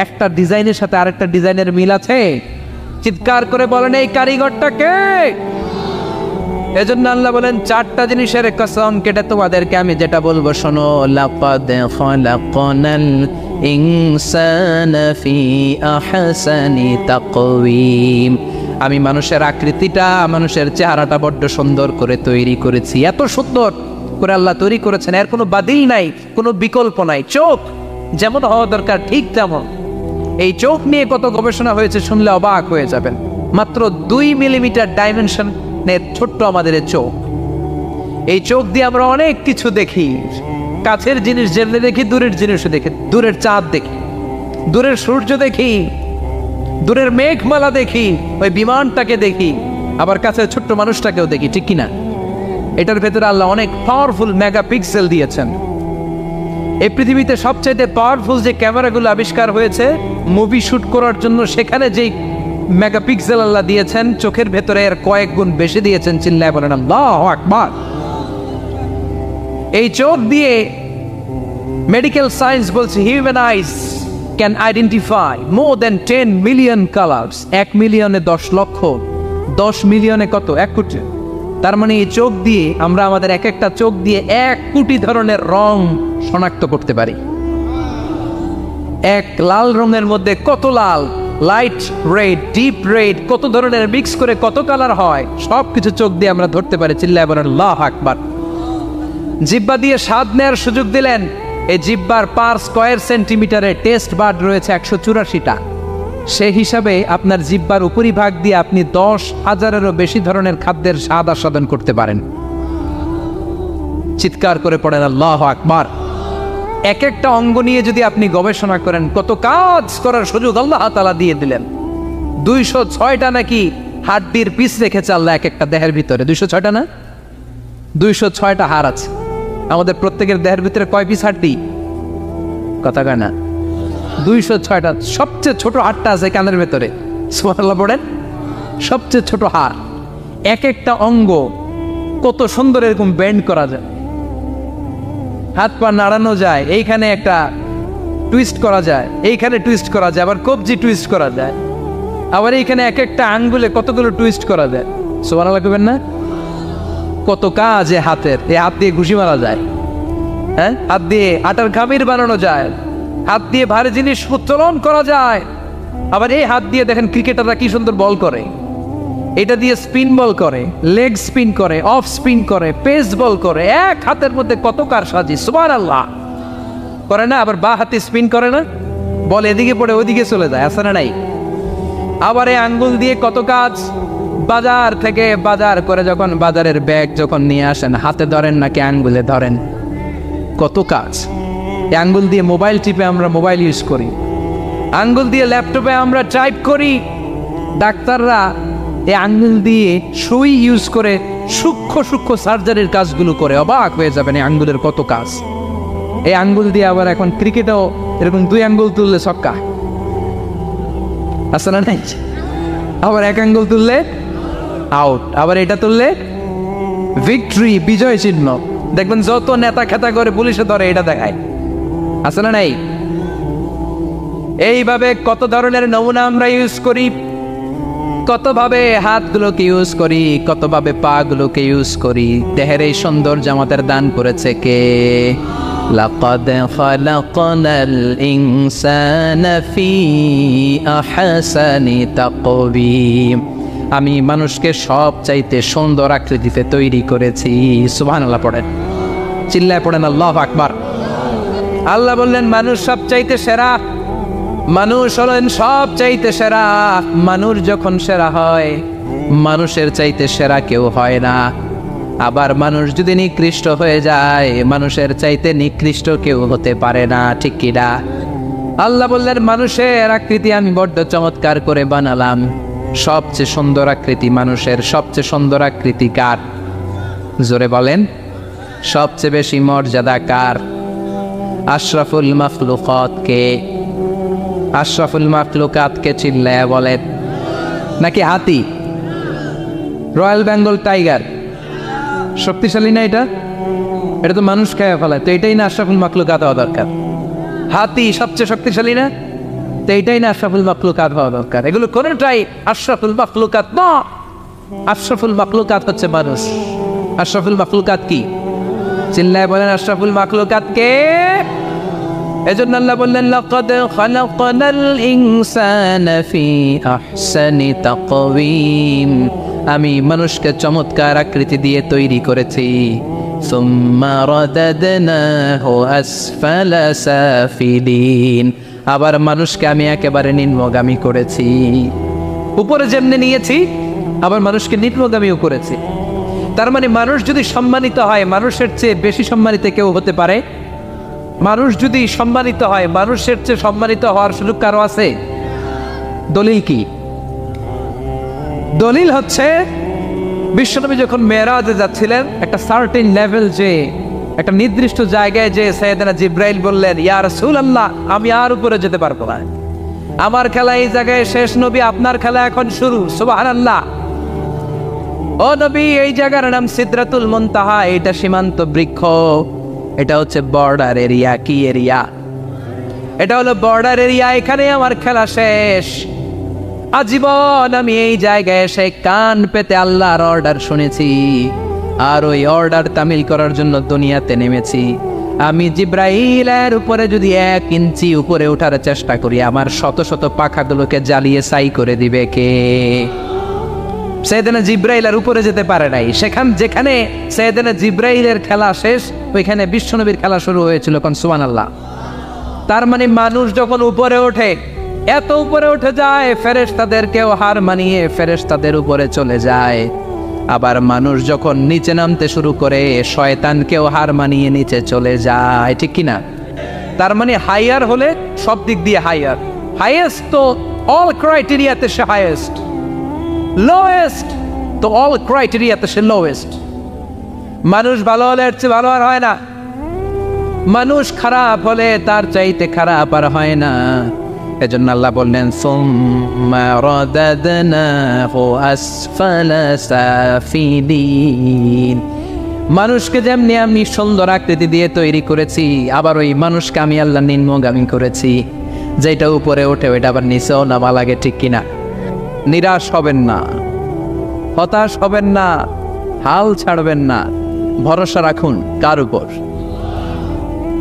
একটা ডিজাইনের সাথে আরেকটা ডিজাইনের মিল আছে? চিৎকার করে বলেন এই কারিগরটা কে? এজন্য আল্লাহ বলেন 4টা জিনিসের কসম কেটে তোমাদেরকে আমি যেটা বলবো শোনো। লাকাদ খালাকনাল ইনসানা ফি আহসানি তাকওয়িম। আমি মানুষের আকৃতিটা, মানুষের চেহারাটা বড্ড সুন্দর করে তৈরি করেছি। এত সুন্দর করে আল্লাহ তৈরি করেছেন, এর কোনো বাতিল নাই, কোনো বিকল্প নাই। চোখ যেমন হওয়া দরকার ঠিক তেমন। এই চোখ নিয়ে কত গবেষণা হয়েছে শুনলে অবাক হয়ে যাবেন। মাত্র 2 মিলিমিটার ডাইমেনশন ছোট্ট আমাদের চোখ। এই চোখ দিয়ে আমরা অনেক কিছু দেখি। কাছের জিনিস যেমনি দেখি, দূরের জিনিসও দেখি। দূরের চাঁদ দেখি, দূরের সূর্য দেখি, দূরের মেঘমালা দেখি, ওই বিমানটাকে দেখি, আবার কাছে ছোট্ট মানুষটাকেও দেখি, ঠিক কিনা? এটার ভেতরে আল্লাহ অনেক পাওয়ারফুল মেগাপিক্সেল দিয়েছেন। এই পৃথিবীতে সবচাইতে পাওয়ারফুল যে ক্যামেরাগুলো আবিষ্কার হয়েছে মুভি শুট করার জন্য, সেখানে যেই মেগাপিক্সেল আল্লাহ দিয়েছেন চোখের ভেতরে এর কয়েক গুণ বেশি দিয়েছেন। চিল্লায় বলেন আল্লাহু আকবার। এই চোখ দিয়ে মেডিকেল সায়েন্স বলছে human eyes can identify more than 10 million colours. 1 মিলিয়নে 10 লক্ষ, 10 মিলিয়নে কত? 1 কোটি। তার মানে এই চোখ দিয়ে আমরা আমাদের এক একটা চোখ দিয়ে 1 কোটি ধরনের রং শনাক্ত করতে পারি। এক লাল রঙের মধ্যে কত লাল, লাইট রেড, ডিপ রেড, কত ধরনের মিক্স করে কত কালার হয়, সবকিছু চোখ দিয়ে আমরা ধরতে পারি। চিল্লায় বলেন আল্লাহু আকবার। জিহ্বা দিয়ে স্বাদ নেওয়ার সুযোগ দিলেন। এই জিহ্বার পার স্কয়ার সেন্টিমিটারে টেস্ট বার্ড রয়েছে 184টা। সেই হিসাবে আপনার জিহ্বার উপরিভাগ দিয়ে আপনি 10,000-এরও বেশি ধরনের খাদ্যের স্বাদ আস্বাদন করতে পারেন। চিৎকার করে পড়েন আল্লাহু আকবার। এক একটা অঙ্গ নিয়ে যদি আপনি গবেষণা করেন, কত কাজ করার সুযোগ আল্লাহ তাআলা দিয়ে দিলেন। 206টা নাকি হাড্ডির পিস রেখেছে আল্লাহ এক একটা দেহের ভিতরে। 206টা না, 206টা হাড় আছে। আমাদের প্রত্যেকের দেহের ভিতরে কয় পিস হাড্ডি? কথা কয় না, 206টা। সবচেয়ে ছোট হাড়টা আছে কানের ভেতরে। সুবহানাল্লাহ পড়েন। সবচেয়ে ছোট হাড়। এক একটা অঙ্গ কত সুন্দর এরকম বেন্ড করা যায়, হাত পা নাড়ানো যায়, এইখানে একটা টুইস্ট করা যায়, এইখানে টুইস্ট করা যায়, আবার কবজি টুইস্ট করা যায়, আবার এইখানে এক একটা আঙ্গুলে কতগুলো টুইস্ট করা যায়। সুবহানাল্লাহ কইবেন না? কত কাজ এ হাতের। এই হাত দিয়ে ঘুষি মারা যায়, হ্যাঁ, হাত দিয়ে আটার খামির বানানো যায়, হাত দিয়ে ভারী জিনিস উত্তোলন করা যায়। আবার এই হাত দিয়ে দেখেন ক্রিকেটাররা কি সুন্দর বল করে, এটা দিয়ে স্পিন বল করে, লেগ স্পিন করে, অফ স্পিন করে, পেস বল করে। এক হাতের মধ্যে কত কারসাজি। সুবহানাল্লাহ করে না? আবার বা হাতে স্পিন করে না, বল এদিকে পড়ে ওইদিকে চলে যায়, আছে না নাই? আবার এই আঙ্গুল দিয়ে কত কাজ। বাজার থেকে বাজার করে যখন বাজারের ব্যাগ যখন নিয়ে আসেন, হাতে ধরেন নাকি আঙ্গুলে ধরেন, কত কাজ। এই আঙ্গুল দিয়ে মোবাইল টিপে আমরা মোবাইল ইউজ করি, আঙ্গুল দিয়ে ল্যাপটপে আমরা টাইপ করি। ডাক্তাররা এই আঙ্গুল দিয়ে সুই ইউজ করে সূক্ষ্ম সূক্ষ্ম সার্জারির কাজগুলো করে। অবাক হয়ে যাবেন এই আঙ্গুলের কত কাজ। এই আঙ্গুল দিয়ে আবার এখন ক্রিকেটেও এরকম 2 আঙ্গুল তুললে ছক্কা, আছে না নাই? আবার 1 আঙ্গুল তুললে আউট, আবার এটা তুললে ভিক্টরি, বিজয় চিহ্ন। দেখবেন যত নেতা খেতা করে পুলিশে ধরে এটা দেখায়, আছে না নাই? এইভাবে কত ধরনের নমুনা আমরা ইউজ করি, কতভাবে হাতগুলোকে ইউজ করি, কতভাবে পা গুলোকে ইউজ করি। দেহের এই সৌন্দর্য আমাদের দান করেছে কে? লাকাদ খালাকনাল ইনসানা ফি আহসানি তাকওয়িম। আমি মানুষকে সব চাইতে সুন্দর আকৃতিতে তৈরি করেছি। সুবহানাল্লাহ পড়েন, চিল্লায় পড়েন আল্লাহু আকবার। আল্লাহ বললেন মানুষ সব চাইতে সেরা, মানুষ হলেন সব চাইতে সেরা। মানুষ যখন সেরা হয়, মানুষের চাইতে সেরা কেউ হয় না। আবার মানুষ যদি নিকৃষ্ট হয়ে যায়, মানুষের চাইতে নিকৃষ্ট কেউ হতে পারে না, ঠিক কিনা? আল্লাহ বললেন মানুষের আকৃতি আমি বড্ড চমৎকার করে বানালাম। সবচেয়ে সুন্দর আকৃতি মানুষের। সবচেয়ে সুন্দর আকৃতি কার? জোরে বলেন। সবচেয়ে বেশি মর্যাদা কার? আশরাফুল মাখলুকাত কে? আশরাফুল মাখলুকাত কে? চিল্লায়া বলেন। নাকি হাতি? রয়্যাল বেঙ্গল টাইগার শক্তিশালী না? এটা এটা তো মানুষ খেয়ে ফেলায়, তো এটাই না আশরাফুল মাখলুকাত হওয়া দরকার? হাতি সবচেয়ে শক্তিশালী না? তো এইটাই না আশরাফুল মাখলুকাত হওয়া দরকার? এগুলো কোনটাই আশরাফুল মাখলুকাত না। আশরাফুল মাখলুকাত হচ্ছে মানুষ। আশরাফুল মাখলুকাত কি? চিল্লায় বলেন আশরাফুল মাখলুকাত কে? এজন্য আল্লাহ বললেন লাকাদ খালাকনাল ইনসানা ফি আহসানি তাকওয়িম। আমি মানুষকে চমৎকার আকৃতি দিয়ে তৈরি করেছি। সুম্মা রাদাদনাহু আসফালা সাফিলিন। আবার মানুষকে আমি একেবারে নিম্নগামী করেছি। উপরে যেমনি নিয়েছি, আবার মানুষকে নিম্নগামীও করেছি। তার মানে মানুষ যদি সম্মানিত হয়, মানুষের চেয়ে বেশি সম্মানিত কেউ হতে পারে? মানুষ যদি সম্মানিত হয়, মানুষের চেয়ে সম্মানিত হওয়ার সুযোগ কারো আছে? দলিল কি? দলিল হচ্ছে বিশ্বনবী যখন মেরাজে যাচ্ছিলেন, একটা সার্টেন লেভেল, যে একটা নির্দিষ্ট জায়গায় যে সাইয়েদনা জিব্রাইল বললেন ইয়া রাসূলুল্লাহ আমি আর উপরে যেতে পারবো না, আমার খেলা এই জায়গায় শেষ, নবী আপনার খেলা এখন শুরু। সুবহানাল্লাহ। ও নবী, এই জায়গার নাম সিদরাতুল মুনতাহা, এটা সীমান্ত বৃক্ষ, এটা হচ্ছে বর্ডার এরিয়া। কি এরিয়া? এটা হলো বর্ডার এরিয়া, এখানে আমার খেলা শেষ। আজীবন আমি এই জায়গায় এসে কান পেতে আল্লাহর অর্ডার শুনেছি, আর ওই অর্ডার তামিল করার জন্য দুনিয়াতে নেমেছি। আমি জিব্রাইলের উপরে যদি 1 ইঞ্চি উপরে ওঠার চেষ্টা করি, আমার শত শত পাখাগুলোকে জ্বালিয়ে ছাই করে দিবে কে? সাইয়েদনা জিব্রাইলের উপরে যেতে পারে নাই। যেখানে সাইয়েদনা জিব্রাইলের খেলা শেষ, ওইখানে বিশ্বনবীর খেলা শুরু হয়েছিল। কোন সুবহানাল্লাহ। তার মানে মানুষ যখন উপরে ওঠে, এত উপরে উঠে যায়, ফেরেশতাদেরকেও হার মানিয়ে ফেরেশতাদের উপরে চলে যায়। আবার মানুষ যখন নিচে নামতে শুরু করে, শয়তানকেও হার মানিয়ে নিচে চলে যায়, ঠিক কিনা? তার মানে হাইয়ার হলে সব দিক দিয়ে হাইয়ার। হাইয়েস্ট তো অল ক্রাইটেরিয়াতে সে হাইয়েস্ট, লোয়েস্ট তো অল ক্রাইটেরিয়াতে সে লোয়েস্ট। মানুষ ভালো হলে এর চেয়ে ভালো আর হয় না, মানুষ খারাপ হলে তার চাইতে খারাপ আর হয় না। এজন্য আল্লাহ বললেন সুম্মা রাদাদনাহু আসফালা সাফিলিন। মানুষকে যেমনি আমি সুন্দর আকৃতি দিয়ে তৈরি করেছি, আবার ওই মানুষকে আমি আল্লাহ নিম্নগামী করেছি। যেটা উপরে ওঠে ওইটা আবার নিচেও নামা লাগে, ঠিক কিনা? নিরাশ হবেন না, হতাশ হবেন না, হাল ছাড়বেন না, ভরসা রাখুন কার উপর?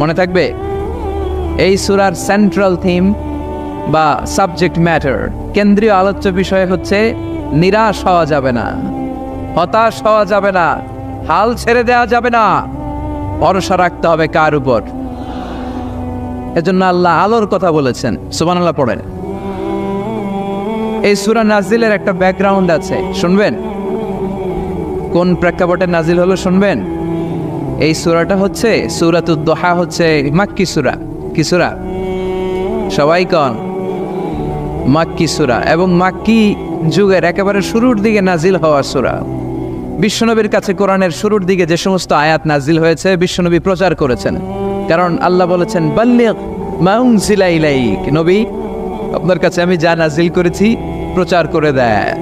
মনে থাকবে এই সূরার সেন্ট্রাল থিম বা সাবজেক্ট ম্যাটার, কেন্দ্রীয় আলোচ্য বিষয় হচ্ছে নিরাশ হওয়া যাবে না, হতাশ হওয়া যাবে না, হাল ছেড়ে দেওয়া যাবে না, ভরসা রাখতে হবে কার উপর? এজন্য আল্লাহ আলোর কথা বলেছেন। সুবহানাল্লাহ পড়েন। এই সূরা নাজিলের একটা ব্যাকগ্রাউন্ড আছে, শুনবেন? কোন প্রেক্ষাপটে নাজিল হলো শুনবেন? এই সূরাটা হচ্ছে সূরাতুদ দুহা, হচ্ছে মাক্কি সূরা। কি সূরা? সবাই কোন? মাক্কি সূরা, এবং মাক্কি যুগের একেবারে শুরুর দিকে নাজিল হওয়া সূরা। বিশ্বনবীর কাছে কোরআনের শুরুর দিকে যে সমস্ত আয়াত নাজিল হয়েছে, বিশ্বনবী প্রচার করেছেন। কারণ আল্লাহ বলেছেন বাল্লিগ মা উনজিলা ইলাইক, নবী আপনার কাছে আমি যা নাজিল করেছি প্রচার করে দেন,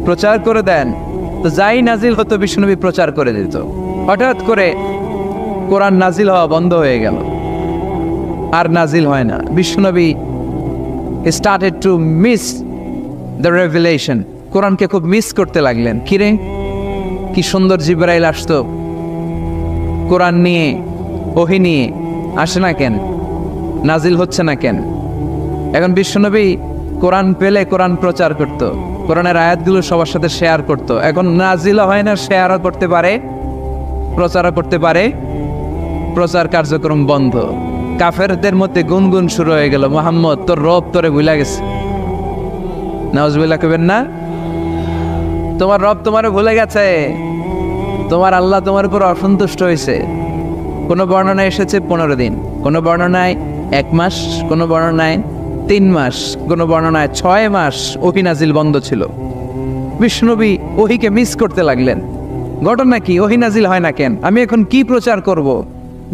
প্রচার করে দেন। তো যাই নাজিল হতো বিশ্বনবী প্রচার করে দিত। হঠাৎ করে কোরআন নাজিল হওয়া বন্ধ হয়ে গেল, আর নাজিল হয় না। বিশ্বনবী started to miss the revelation, কোরআনকে খুব মিস করতে লাগলেন। কিরে, কি সুন্দর জিবরাইল আসতো, কোরআন নিয়ে, ওহী নিয়ে, আসে না কেন? নাজিল হচ্ছে না কেন? এখন বিশ্বনবী কোরআন পেলে কোরআন প্রচার করত, কোরআনের আয়াতগুলো সবার সাথে শেয়ার করত। এখন নাজিলও হয় না, শেয়ারও করতে পারে, প্রচারও করতে পারে, প্রচার কার্যক্রম বন্ধ। কাফেরদের মধ্যে গুনগুন শুরু হয়ে গেল, মুহাম্মদ তোর রব তোরে ভুলে গেছে। নাউজুবিল্লাহ কইবেন না? তোমার রব তোমারে ভুলে গেছে, তোমার আল্লাহ তোমার উপর অসন্তুষ্ট হয়েছে। কোনো বর্ণনায় এসেছে 15 দিন, কোনো বর্ণনায় 1 মাস, কোনো বর্ণনায় 3 মাস, কোনো বর্ণনায় 6 মাস ওহী নাজিল বন্ধ ছিল। বিশ্বনবী ওহীকে মিস করতে লাগলেন। ঘটনা কি? ওহী নাজিল হয় না কেন? আমি এখন কি প্রচার করব?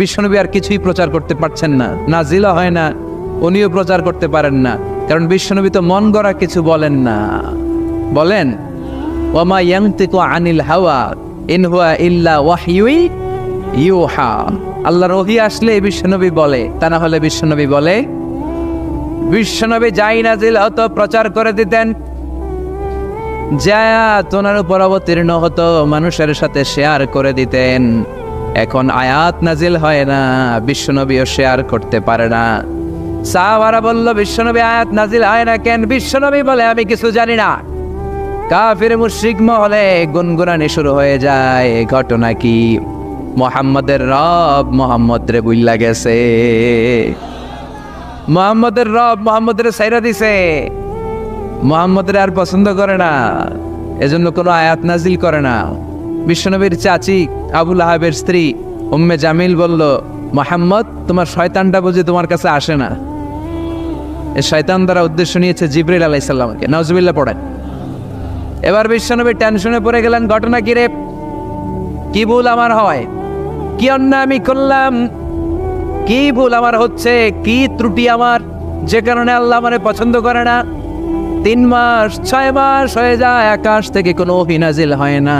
বিশ্বনবী আর কিছুই প্রচার করতে পারছেন না, নাজিলও হয় না, উনিও প্রচার করতে পারেন না। কারণ বিশ্বনবী তো মন গড়া কিছু বলেন না। বলেন ওয়ামা ইয়ানতিকু আনিল হাওয়া ইন হুয়া ইল্লা ওয়াহয়ুই ইউহা। আল্লাহর ওহী আসলে বিশ্বনবী বলে, তা না হলে বিশ্বনবী বলে? বিশ্বনবী যাই নাজিল হতো প্রচার করে দিতেন, যা তোনার উপর অবতীর্ণ হতো মানুষের সাথে শেয়ার করে দিতেন। এখন আয়াত নাজিল হয় না, বিশ্বনবীও শেয়ার করতে পারে না। সাহাবারা বলল বিশ্বনবী আয়াত নাজিল হয় না কেন? বিশ্বনবী বলে আমি কিছু জানি না। কাফির মুশরিক মহলে গুনগুনানি শুরু হয়ে যায়। ঘটনা কি? মুহাম্মদের রব মুহাম্মদ রে বুইল্লা গেছে, মুহাম্মদের রব মুহাম্মদের সাইরা দিছে, মুহাম্মদের আর পছন্দ করে না, এজন্য কোনো আয়াত নাজিল করে না। বিশ্বনবীর চাচি আবু লাহাবের স্ত্রী উম্মে জামিল বলল, মুহাম্মদ তোমার শয়তানটা বুঝি তোমার কাছে আসে না? এই শয়তান দ্বারা উদ্দেশ্য নিয়েছে জিবরিল আলাইহিস সালামকে। নাউজুবিল্লাহ পড়েন। এবার বিশ্বনবী টেনশনে পড়ে গেলেন। ঘটনা কি রে? কি ভুল আমার হয়? কি অন্যায় আমি করলাম? কি ভুল আমার হচ্ছে? কি ত্রুটি আমার, যে কারণে আল্লাহ আমারে পছন্দ করে না? 3 মাস 6 মাস হয়ে যায়, আকাশ থেকে কোনো ওহী নাজিল হয় না।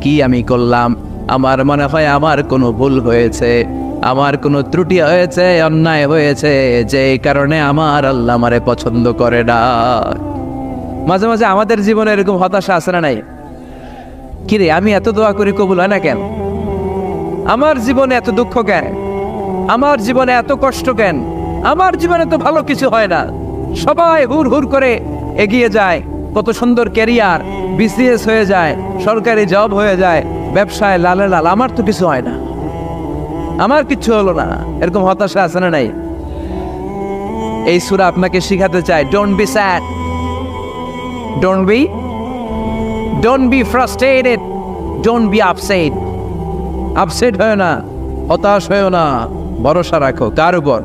কি আমি করলাম? আমার মনে হয় আমার কোনো ভুল হয়েছে, আমার কোনো ত্রুটি হয়েছে, অন্যায় হয়েছে, যে কারণে আমার আল্লাহ আমারে পছন্দ করে না। মাঝে মাঝে আমাদের জীবনে এরকম হতাশা আছে না নাই? কিরে, আমি এত দোয়া করি কবুল হয় না কেন? আমার জীবনে এত দুঃখ কেন? আমার জীবনে এত কষ্ট কেন? আমার জীবনে তো ভালো কিছু হয় না। সবাই হুর হুর করে এগিয়ে যায়, কত সুন্দর ক্যারিয়ার, বিসিএস হয়ে যায়, সরকারি জব হয়ে যায়, ব্যবসায় লালে লাল, আমার তো কিছু হয় না, আমার কিচ্ছু হলো না। এরকম হতাশা আছে না নাই? এই সূরা আপনাকে শিখাতে চায়, don't be sad, don't be frustrated, don't be upset. Upset হয় না, হতাশ হয় না, ভরসা রাখো কার উপর?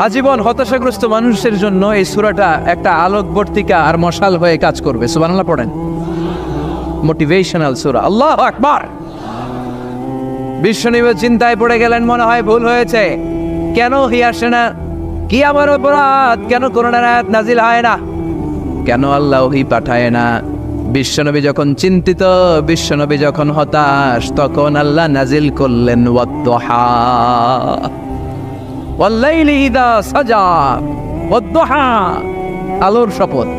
আজীবন হতাশাগ্রস্ত মানুষের জন্য এই সূরাটা একটা আলোকবর্তিকা আর মশাল হয়ে কাজ করবে। সুবহানাল্লাহ পড়েন। মোটিভেশনাল সূরা। আল্লাহু আকবার। বিশ্বনবী চিন্তায় পড়ে গেলেন, মনে হয় ভুল হয়েছে, কেন ওহী আসে না? কি আমার অপরাধ? কেন কোরআনের আয়াত নাজিল হয় না? কেন আল্লাহ ওহী পাঠায় না? বিশ্বনবী যখন চিন্তিত, বিশ্বনবী যখন হতাশ, তখন আল্লাহ নাজিল করলেন ওয়াদ-দুহা, ওয়াল-লাইলি ইযা সাজা, ওয়াদ-দুহা, আলোর শপথ,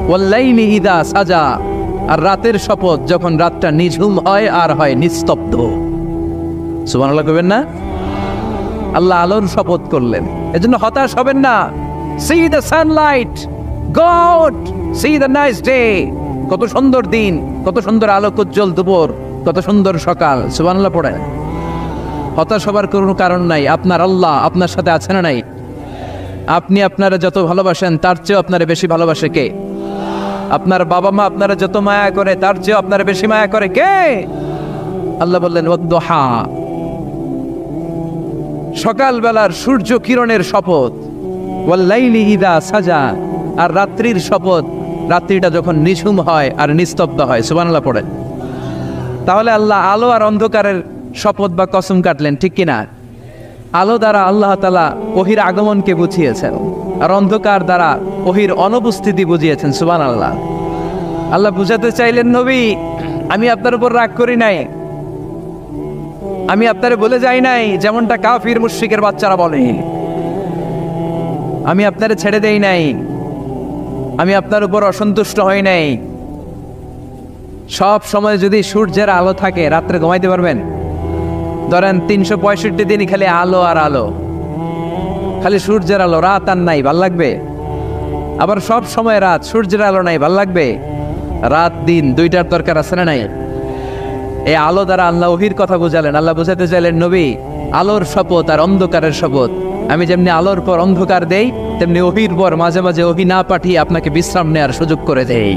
ওয়াল-লাইলি ইযা সাজা, আর রাতের শপথ, যখন রাতটা নিঝুম হয় আর হয় নিস্তব্ধ। সুবহানাল্লাহ কইবেন না? আল্লাহ আলোর শপথ করলেন। এজন্য হতাশ হবেন না। C the Sunlight, go out, C the nice day. কত সুন্দর দিন, কত সুন্দর আলোক উজ্জ্বল দুপুর, কত সুন্দর সকাল। সুবহানাল্লাহ পড়েন। হতাশ হবার কোনো কারণ নাই। আপনার আল্লাহ আপনার সাথে আছে না নাই? আপনি আপনারা যত ভালোবাসেন তার চেয়েও আপনারা বেশি ভালোবাসে কে? আপনার বাবা মা আপনারা যত মায়া করে তার চেয়েও আপনারা বেশি মায়া করে কে? আল্লাহ বললেন ওয়াদ-দুহা, সকালবেলার সূর্য কিরণের শপথ, ওয়াল-লাইলি ইযা সাজা, আর রাত্রির শপথ, রাত্রিটা যখন নিঝুম হয় আর নিস্তব্ধ হয়। সুবহানাল্লাহ পড়েন। তাহলে আল্লাহ আলো আর অন্ধকারের শপথ বা কসম কাটলেন, ঠিক কিনা? আলো দ্বারা আল্লাহ তাআলা ওহীর আগমনকে বুঝিয়েছেন, আর অন্ধকার দ্বারা ওহীর অনুপস্থিতি বুঝিয়েছেন। সুবহানাল্লাহ। আল্লাহ বুঝাতে চাইলেন, নবী আমি আপনার উপর রাগ করি নাই, আমি আপনারে বলে যাই নাই যেমনটা কাফির মুশরিকের বাচ্চারা বলে, আমি আপনারে ছেড়ে দেই নাই, আমি আপনার উপর অসন্তুষ্ট হই নাই। সব সময় যদি সূর্যের আলো থাকে, রাত্রে ঘুমাইতে পারবেন? ধরেন 365 দিনই খালি আলো আর আলো, খালি সূর্যের আলো, রাত আর নাই, ভাল লাগবে? আবার সব সময় রাত, সূর্যের আলো নাই, ভাল লাগবে? রাত দিন দুইটার দরকার আছে না নাই? এই আলো দ্বারা আল্লাহ ওহীর কথা বুঝালেন। আল্লাহ বুঝাতে চাইলেন, নবী আলোর শপথ আর অন্ধকারের শপথ, আমি যেমনি আলোর পর অন্ধকার দেই, তেমনি ওহীর পর মাঝে মাঝে ওহী না পাঠিয়ে আপনাকে বিশ্রাম নেওয়ার সুযোগ করে দেই।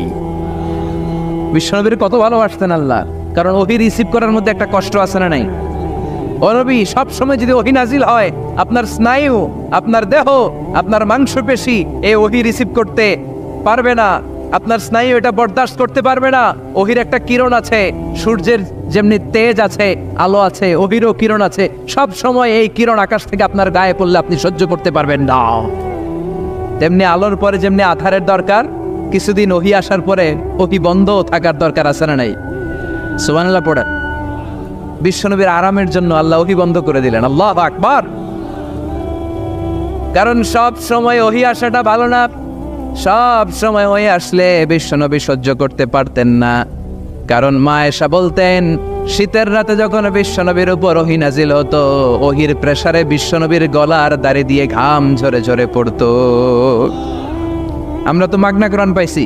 বিশ্বনবীর কত ভালোবাসতেন আল্লাহ, কারণ ওহী রিসিভ করার মধ্যে একটা কষ্ট আছে না নাই? ও নবী, সব সময় যদি ওহী নাজিল হয়, আপনার স্নায়ু, আপনার দেহ, আপনার মাংসপেশি এই ওহী রিসিভ করতে পারবে না, আপনার স্নায়ু এটা বরদাস্ত করতে পারবে না। ওহীর একটা কিরণ আছে, সূর্যের যেমনি তেজ আছে, আলো আছে, ওহীরও কিরণ আছে। সব সময় এই কিরণ আকাশ থেকে আপনার গায়ে পড়লে আপনি সহ্য করতে পারবেন না। তেমনি আলোর পরে যেমনি আধারের দরকার, কিছুদিন ওহী আসার পরে ওহী বন্ধ থাকার দরকার আছে না নাই? সুবহানাল্লাহ পড়েন। বিশ্বনবীর আরামের জন্য আল্লাহ ওহী বন্ধ করে দিলেন। আল্লাহু আকবার। কারণ সব সময় ওহী আসাটা ভালো না। সব সময় ওহী আসলে বিশ্বনবী সহ্য করতে পারতেন না। কারণ মা আয়েশা বলতেন, শীতের রাতে যখন বিশ্বনবীর উপর ওহী নাজিল হতো, ওহীর প্রেসারে বিশ্বনবীর গলার দাড়ি দিয়ে ঘাম ঝরে ঝরে পড়তো। আমরা তো মাগনা কোরআন পাইছি,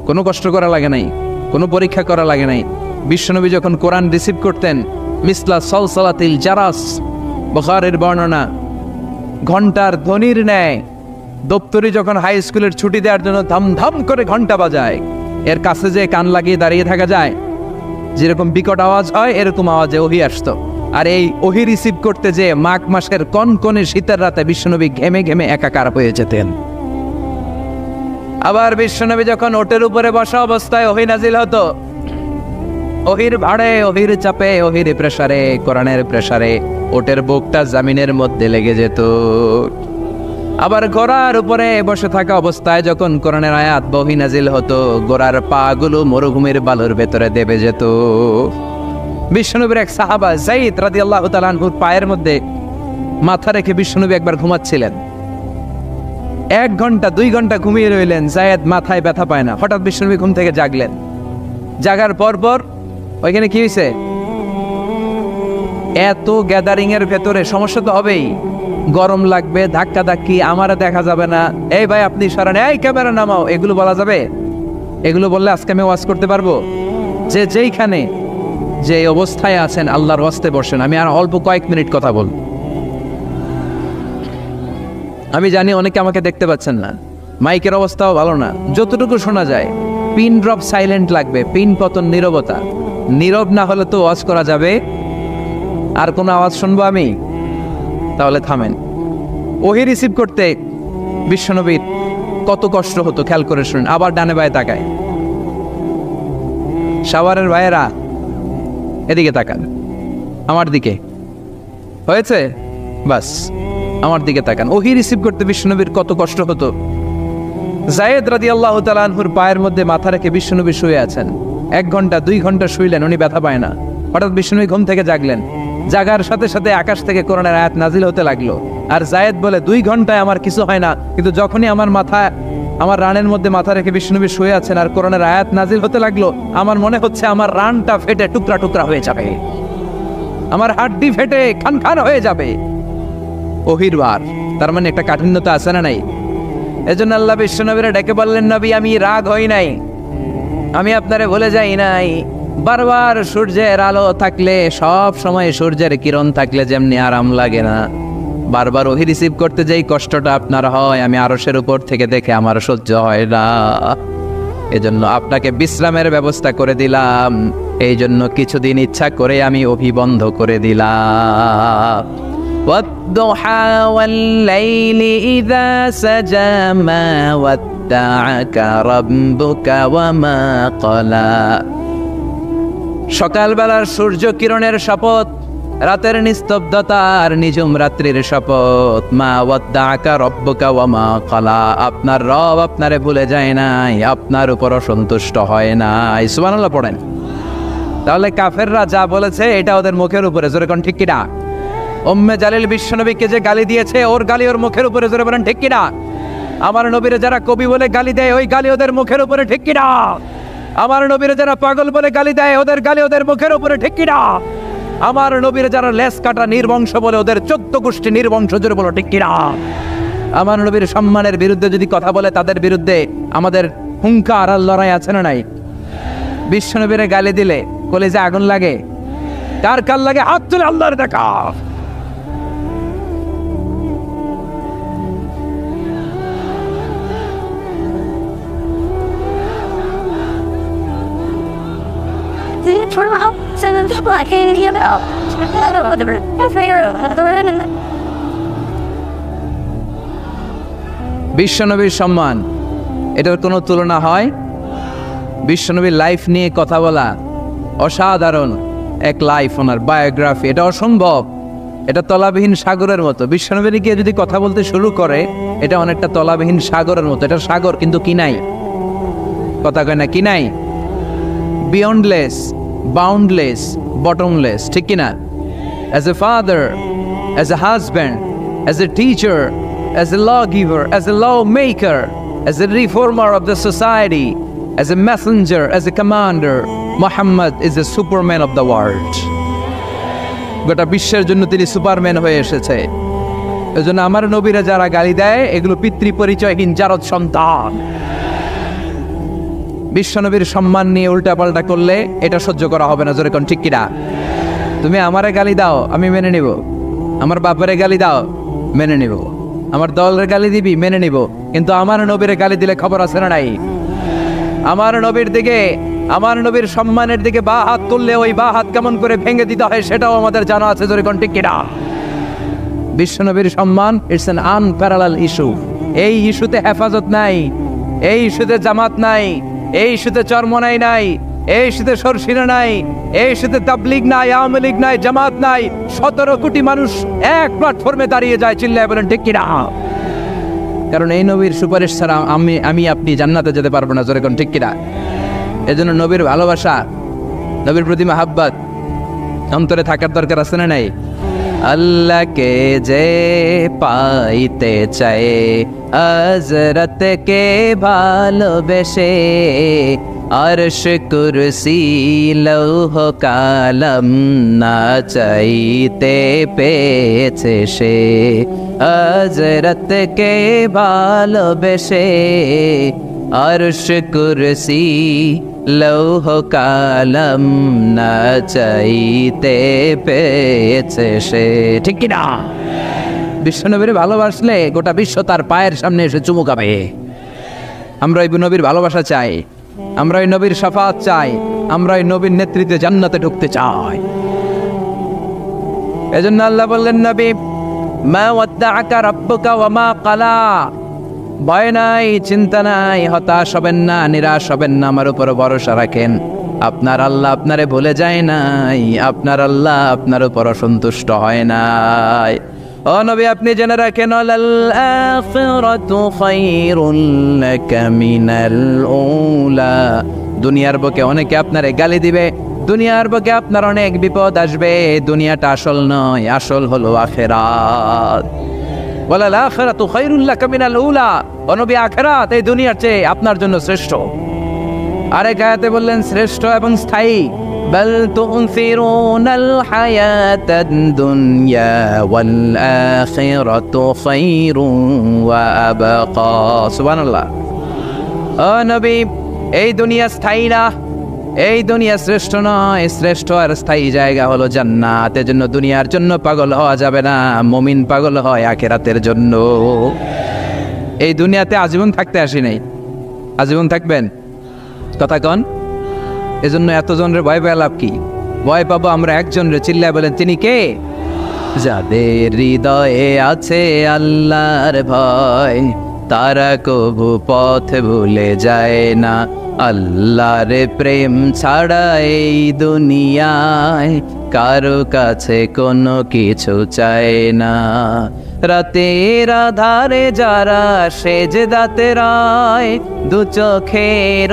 কোনো কষ্ট করা লাগে নাই, কোনো পরীক্ষা করা লাগে নাই। বিশ্বনবী যখন কোরআন রিসিভ করতেন, মিসলা সলসলাতিল জারাস, বুখারীর বর্ণনা, ঘন্টার ধ্বনির ন্যায় দপ্তরি যখন হাই স্কুলের ছুটি দেওয়ার জন্য ধামধাম করে ঘন্টা বাজায়, এর কাছে যে কান লাগিয়ে দাঁড়িয়ে থাকা যায়, যেরকম বিকট আওয়াজ হয়, এরকম আওয়াজে ওহী আসতো। আর এই ওহী রিসিভ করতে যে মাঘ মাসের কনকনে শীতের রাতে বিশ্বনবী ঘেমে ঘেমে একাকার হয়ে যেতেন। আবার বিশ্বনবী যখন ওটের উপরে বসা অবস্থায় ওহী নাজিল হতো, ওহীর ভাড়ে, ওহীর চাপে, ওহীর প্রেসারে, কোরআনের প্রেসারে ওটের বুকটা জামিনের মধ্যে লেগে যেত। আবার ঘোড়ার উপরে বসে থাকা অবস্থায় যখন কোরআনের আয়াত ওহী নাজিল হতো, ঘোড়ার পা গুলো মরুভূমির বালুর ভেতরে দেবে যেত। বিশ্বনবীর এক সাহাবা যায়েদ রাদিয়াল্লাহু তাআলা আনহুর পায়ের মধ্যে মাথা রেখে বিশ্বনবী একবার ঘুমাচ্ছিলেন। 1 ঘন্টা 2 ঘন্টা ঘুমিয়ে রইলেন, যায়েদ মাথায় ব্যথা পায় না। হঠাৎ বিশ্বনবী ঘুম থেকে জাগলেন। জাগার পর ওইখানে কি হয়েছে? এত গ্যাদারিং এর ভেতরে সমস্যা তো হবেই, গরম লাগবে, ধাক্কা ধাক্কি, আমারে দেখা যাবে না, এই ভাই আপনি সরান, এই ক্যামেরা নামাও, এগুলো বলা যাবে? এগুলো বললে আজকে আমি ওয়াজ করতে পারবো? যে যেইখানে যে অবস্থায় আছেন আল্লাহর ওয়াস্তে বসেন। আমি আর অল্প কয়েক মিনিট কথা বল। আমি জানি অনেকে আমাকে দেখতে পাচ্ছেন না, মাইকের অবস্থাও ভালো না, যতটুকু শোনা যায় পিন ড্রপ সাইলেন্ট লাগবে, পিন পতন নীরবতা। নীরব না হলে তো ওয়াজ করা যাবে? আর কোনো আওয়াজ শুনবো আমি? তাহলে থামেন। ওহি রিসিভ করতে বিশ্বনবীর কত কষ্ট হতো খেয়াল করে শুনুন। আবার ডানে বায়ে তাকায়। শাওয়ারের ভাইয়েরা এদিকে তাকান, আমার দিকে হয়েছে, বাস আমার দিকে তাকান। ওহি রিসিভ করতে বিশ্বনবীর কত কষ্ট হতো। যায়েদ রাদিয়াল্লাহু তাআলা আনহুর পায়ের মধ্যে মাথা রেখে বিশ্বনবী শুয়ে আছেন। 1 ঘন্টা 2 ঘন্টা শুইলেন, উনি ব্যথা পায় না। হঠাৎ বিশ্বনবী ঘুম থেকে জাগলেন। জাগার সাথে সাথে আকাশ থেকে কোরআনের আয়াত নাজিল হতে লাগলো। আর যায়েদ বলে 2 ঘন্টায় আমার কিছু হয় না, কিন্তু যখনই আমার রানের মধ্যে মাথা রেখে বিশ্বনবী শুয়ে আছেন আর কোরআনের আয়াত নাজিল হতে লাগলো, আমার মনে হচ্ছে আমার রানটা ফেটে টুকরা টুকরা হয়ে যাবে, আমার হাড্ডি ফেটে খান খান হয়ে যাবে। ওহির বার, তার মানে একটা কাঠিন্যতা আছে না নাই? এজন্য আল্লাহ বিশ্বনবীরা ডেকে বললেন, নবী আমি রাগ হই নাই, আমি আপনারে ভুলে যাই নাই। বারবার সূর্যের আলো থাকলে, সব সময় সূর্যের কিরণ থাকলে যেমনি আরাম লাগে না, বারবার ওহি রিসিভ করতে যেই কষ্টটা আপনার হয়, আমি আরশের উপর থেকে দেখে আমার সহ্য হয় না। এজন্য আপনাকে বিশ্রামের ব্যবস্থা করে দিলাম, এই জন্য কিছুদিন ইচ্ছা করে আমি ওহি বন্ধ করে দিলাম। والضحى والليل إذا سجى ما ودعك ربك وما قلى। সকালবেলার সূর্য কিরণের শপথ, রাতের নিস্তব্ধতার নিঝুম রাত্রির শপথ। মা ওয়াদ্দাআকা রব্বুকা ওয়া মা ক্বালা, আপনার রব আপনারে ভুলে যায় নাই, আপনার উপর অসন্তুষ্ট হয় নাই। সুবহানাল্লাহ পড়েন। তাহলে কাফেররা যা বলেছে এটা ওদের মুখের উপরে, জোরে কোন ঠিক কিনা? উম্মে জালিল বিশ্বনবীকে যে গালি দিয়েছে, ওর গালি ওর মুখের উপরে, জোরে বলেন ঠিক কিনা? আমার নবীরে যারা কবি বলে গালি দেয়, ওই গালি ওদের মুখের উপরে, ঠিক কিনা? আমার নবীরে যারা পাগল বলে গালি দেয়, ওদের গালি ওদের মুখের উপরে, ঠিক কিনা? আমার নবীরে যারা লেস কাটা নির্বংশ বলে, ওদের 14 গোষ্ঠী নির্বংশ, জোরে বলো ঠিক কিনা? আমার নবীর সম্মানের বিরুদ্ধে যদি কথা বলে, তাদের বিরুদ্ধে আমাদের হুঙ্কার আর লড়াই আছে না নাই? বিশ্বনবীরে গালি দিলে কলিজা আগুন লাগে? কার কার লাগে? হাত তুলে আল্লাহর দেখা। বিশ্বনবীর সম্মান, এটার কোনো তুলনা হয়? বিশ্বনবীর লাইফ নিয়ে কথা বলা অসাধারণ এক লাইফ, ওনার বায়োগ্রাফি, এটা অসম্ভব, এটা তলাবিহীন সাগরের মতো। বিশ্বনবী নিয়ে যদি কথা বলতে শুরু করে, এটা অনেকটা তলাবিহীন সাগরের মতো। এটা সাগর কিন্তু কি নাই, কথা কয় না, কি নাই? বিয়ন্ডলেস, বাউন্ডলেস, বটমলেস, ঠিক কিনা? As a father, as a husband, as a teacher, as a lawgiver, as a lawmaker, as a reformer of the society, as a messenger, as a commander, Muhammad is a superman of the world. গোটা বিশ্বের জন্য তিনি সুপারম্যান হয়ে এসেছে। এজন্য আমার নবীরা যারা গালি দেয়, এগুলো পিতৃ পরিচয়হীন জারদ সন্তান। বিশ্বনবীর সম্মান নিয়ে উল্টাপাল্টা করলে এটা সহ্য করা হবে না, জোরে কোন ঠিক কিনা? তুমি আমারে গালি দাও, আমি মেনে নিব। আমার বাপের গালি দাও, মেনে নিব। আমার দলের গালি দিবি, মেনে নিব। কিন্তু আমার নবীর গালি দিলে খবর আছে না নাই? আমার নবীর দিকে, আমার নবীর সম্মানের দিকে বা হাত তুললে ওই বা হাত কেমন করে ভেঙে দিতে হয় সেটাও আমাদের জানা আছে, জোরে কোন ঠিক কিনা? বিশ্বনবীর সম্মান ইটস অ্যান আনপ্যারালাল ইস্যু। এই ইস্যুতে হেফাজত নাই, এই ইস্যুতে জামাত নাই, এই ইস্যুতে চরমনাই নাই, এই ইস্যুতে সরসিনা নাই, এই ইস্যুতে তাবলীগ নাই, আওয়ামী লীগ নাই, জামাত নাই। 17 কোটি মানুষ এক প্ল্যাটফর্মে দাঁড়িয়ে যায়, চিল্লায় বলেন ঠিক কিনা? কারণ এই নবীর সুপারিশ ছাড়া আমি আপনি জান্নাতে যেতে পারবো না, জোরে কোন ঠিক কিনা? এজন্য নবীর ভালোবাসা, নবীর প্রতি মাহাব্বত অন্তরে থাকার দরকার আছে না নাই? আল্লাহকে যে পাইতে চায় হযরতকে ভালোবেসে, আরশ কুরসি লৌহ কালাম না চাইতে পেয়েছে সে। হযরতকে ভালোবেসে আরশ কুরসি লৌহ কালাম না চাইতে পেয়েছে সে। ঠিক কিনা? বিশ্বনবীর ভালোবাসলে গোটা বিশ্ব তার পায়ের সামনে এসে চুমু খাবে। আমরা এই নবীর ভালোবাসা চাই, আমরা এই নবীর শাফাত চাই, আমরা এই নবীর নেতৃত্বে জান্নাতে ঢুকতে চাই। এজন্য আল্লাহ বললেন, নবী মা ওয়াদ্দাআকা রাব্বুকা ওয়া মা ক্বালা, ভয় নাই, চিন্তা নাই, হতাশ হবেন না, নিরাশ হবেন না, আমার উপর ভরসা রাখেন। আপনার আল্লাহ আপনারে ভুলে যায় নাই, আপনার আল্লাহ আপনার উপর অসন্তুষ্ট হয় নাই। ও নবী, আপনি জেনে রাখেন, লাল আখিরাতু খায়রুল লাকা মিনাল উলা। দুনিয়ার বুকে অনেকে আপনারে গালি দিবে, দুনিয়ার বুকে আপনার অনেক বিপদ আসবে, দুনিয়াটা আসল নয়, আসল হলো আখিরাত। ওয়ালাল আখিরাতু খায়রুল লাকা মিনাল উলা, ও নবী আখিরাত এই দুনিয়ার চেয়ে আপনার জন্য শ্রেষ্ঠ। আরেক আয়াতে বললেন শ্রেষ্ঠ এবং স্থায়ী। বাল তুনসিরুনাল হায়াতাদ দুনিয়া ওয়াল আখিরাতু খায়রুন ওয়া আবকা। সুবহানাল্লাহ। ও নবী, এই দুনিয়া স্থায়ী না, এই দুনিয়া শ্রেষ্ঠ নয়, শ্রেষ্ঠ আর স্থায়ী জায়গা হলো জান্নাত। এজন্য দুনিয়ার জন্য পাগল হওয়া যাবে না, মুমিন পাগল হয় আখিরাতের জন্য। এই দুনিয়াতে আজীবন থাকতে আসি নাই, আজীবন থাকবেন, কথা কন। এজন্য এতজনের ভয় পেয়ে লাভ কি? ভয় পাবো আমরা একজনের, চিল্লায় বলেন তিনি কে? যাদের হৃদয়ে আছে আল্লাহর ভয়, তারা কবু পথ ভুলে যায় না। আল্লাহর প্রেম ছাড়া এই দুনিয়ায় কারো কাছে কোনো কিছু চায় না। রাতের আধারে যারা সেজদাতে রয়, দু চোখের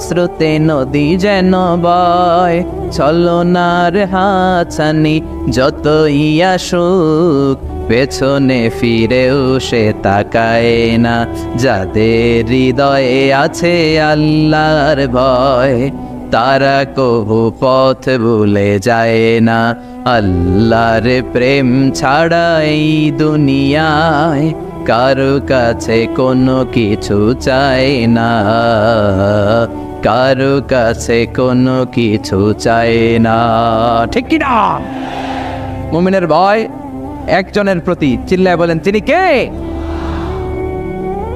শ্রুতে নদী যেন বয়। ছলনার হাতছানি যতই আসুক, পেছনে ফিরেও সে তাকায় না। যাদের হৃদয়ে আছে আল্লাহর ভয়, তারা কবু পথ ভুলে যায় না। আল্লাহর প্রেম ছাড়া এই দুনিয়ায় কারো কাছে কোনো কিছু চায় না, কারো কাছে কোনো কিছু চায় না। ঠিক কি না? মুমিনের ভয় একজনের প্রতি, চিল্লায় বলেন তিনি কে?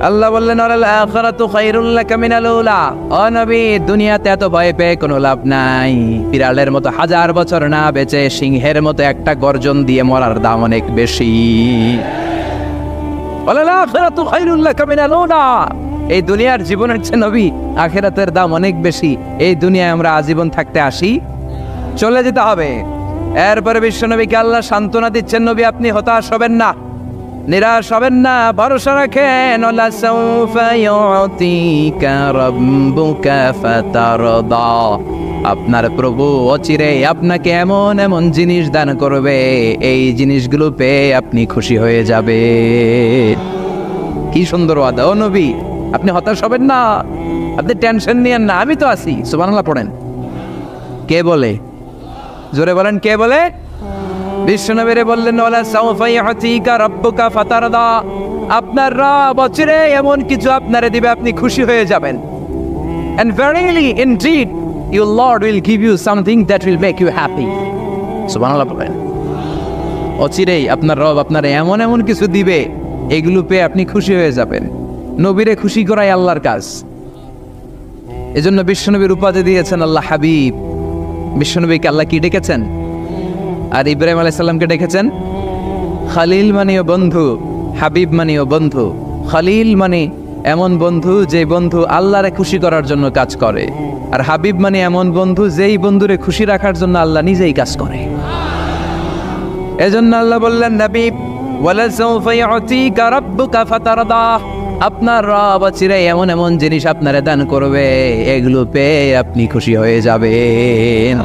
আল্লাহ বললেন, ওয়াল আখিরাতু খায়রুল লাকা মিনাল উলা। ও নবী, দুনিয়াতে এত ভয় পেয়ে কোনো লাভ নাই। বিড়ালের মতো হাজার বছর না বেঁচে সিংহের মতো একটা গর্জন দিয়ে মরার দাম অনেক বেশি। ওয়াল আখিরাতু খায়রুল লাকা মিনাল উলা। এই দুনিয়ার জীবনের চেয়ে নবী আখিরাতের দাম অনেক বেশি। এই দুনিয়ায় আমরা আজীবন থাকতে আসি, চলে যেতে হবে। এরপরে বিশ্বনবীকে আল্লাহ সান্ত্বনা দিচ্ছেন, নবী আপনি হতাশ হবেন না, নিরাশ হবেন না, ভরসা রাখেন। ওয়ালা সাউফা ইউতিকা রাব্বুকা ফাতারদা। আপনার প্রভু অচিরে আপনাকে এমন এমন জিনিস দান করবে, এই জিনিসগুলো পেয়ে আপনি খুশি হয়ে যাবে। কি সুন্দর ওয়াদা। ও নবী, আপনি হতাশ হবেন না, আপনি টেনশন নিয়েন না, আমি তো আছি। সুবহানাল্লাহ পড়েন। কে বলে? জোরে বলেন, কে বলে? বিশ্বনবীরে বললেন, ওয়ালা সাউফা ইউতিকা রাব্বুকা ফাতারদা। আপনার রব অচিরে এমন কিছু আপনারে দিবে, আপনি খুশি হয়ে যাবেন। And verily indeed your Lord will give you something that will make you happy. সুবহানাল্লাহ বলেন। অচিরেই আপনার রব আপনারে এমন এমন কিছু দিবে, এগুলো পেয়ে আপনি খুশি হয়ে যাবেন। নবীরে খুশি করাই আল্লাহর কাজ। এজন্য বিশ্বনবীর উপাধি দিয়েছেন আল্লাহ হাবিব। বিশ্বনবীকে আল্লাহ কি ডেকেছেন? আর ইব্রাহিম আলাইহিস সালামকে ডেকেছেন খালিল মানেও বন্ধু, হাবিব মানেও বন্ধু। খালিল মানে এমন বন্ধু যে বন্ধু আল্লাহরে খুশি করার জন্য কাজ করে, আর হাবিব মানে এমন বন্ধু যেই বন্ধুরে খুশি রাখার জন্য আল্লাহ নিজেই কাজ করে। এজন্য আল্লাহ বললেন, নবী ওয়ালা সাউফা ইউতিকা রাব্বুকা ফাতারদা। আপনার রব চিরে এমন এমন জিনিস আপনারে দান করবে, এগুলো পেয়ে আপনি খুশি হয়ে যাবেন।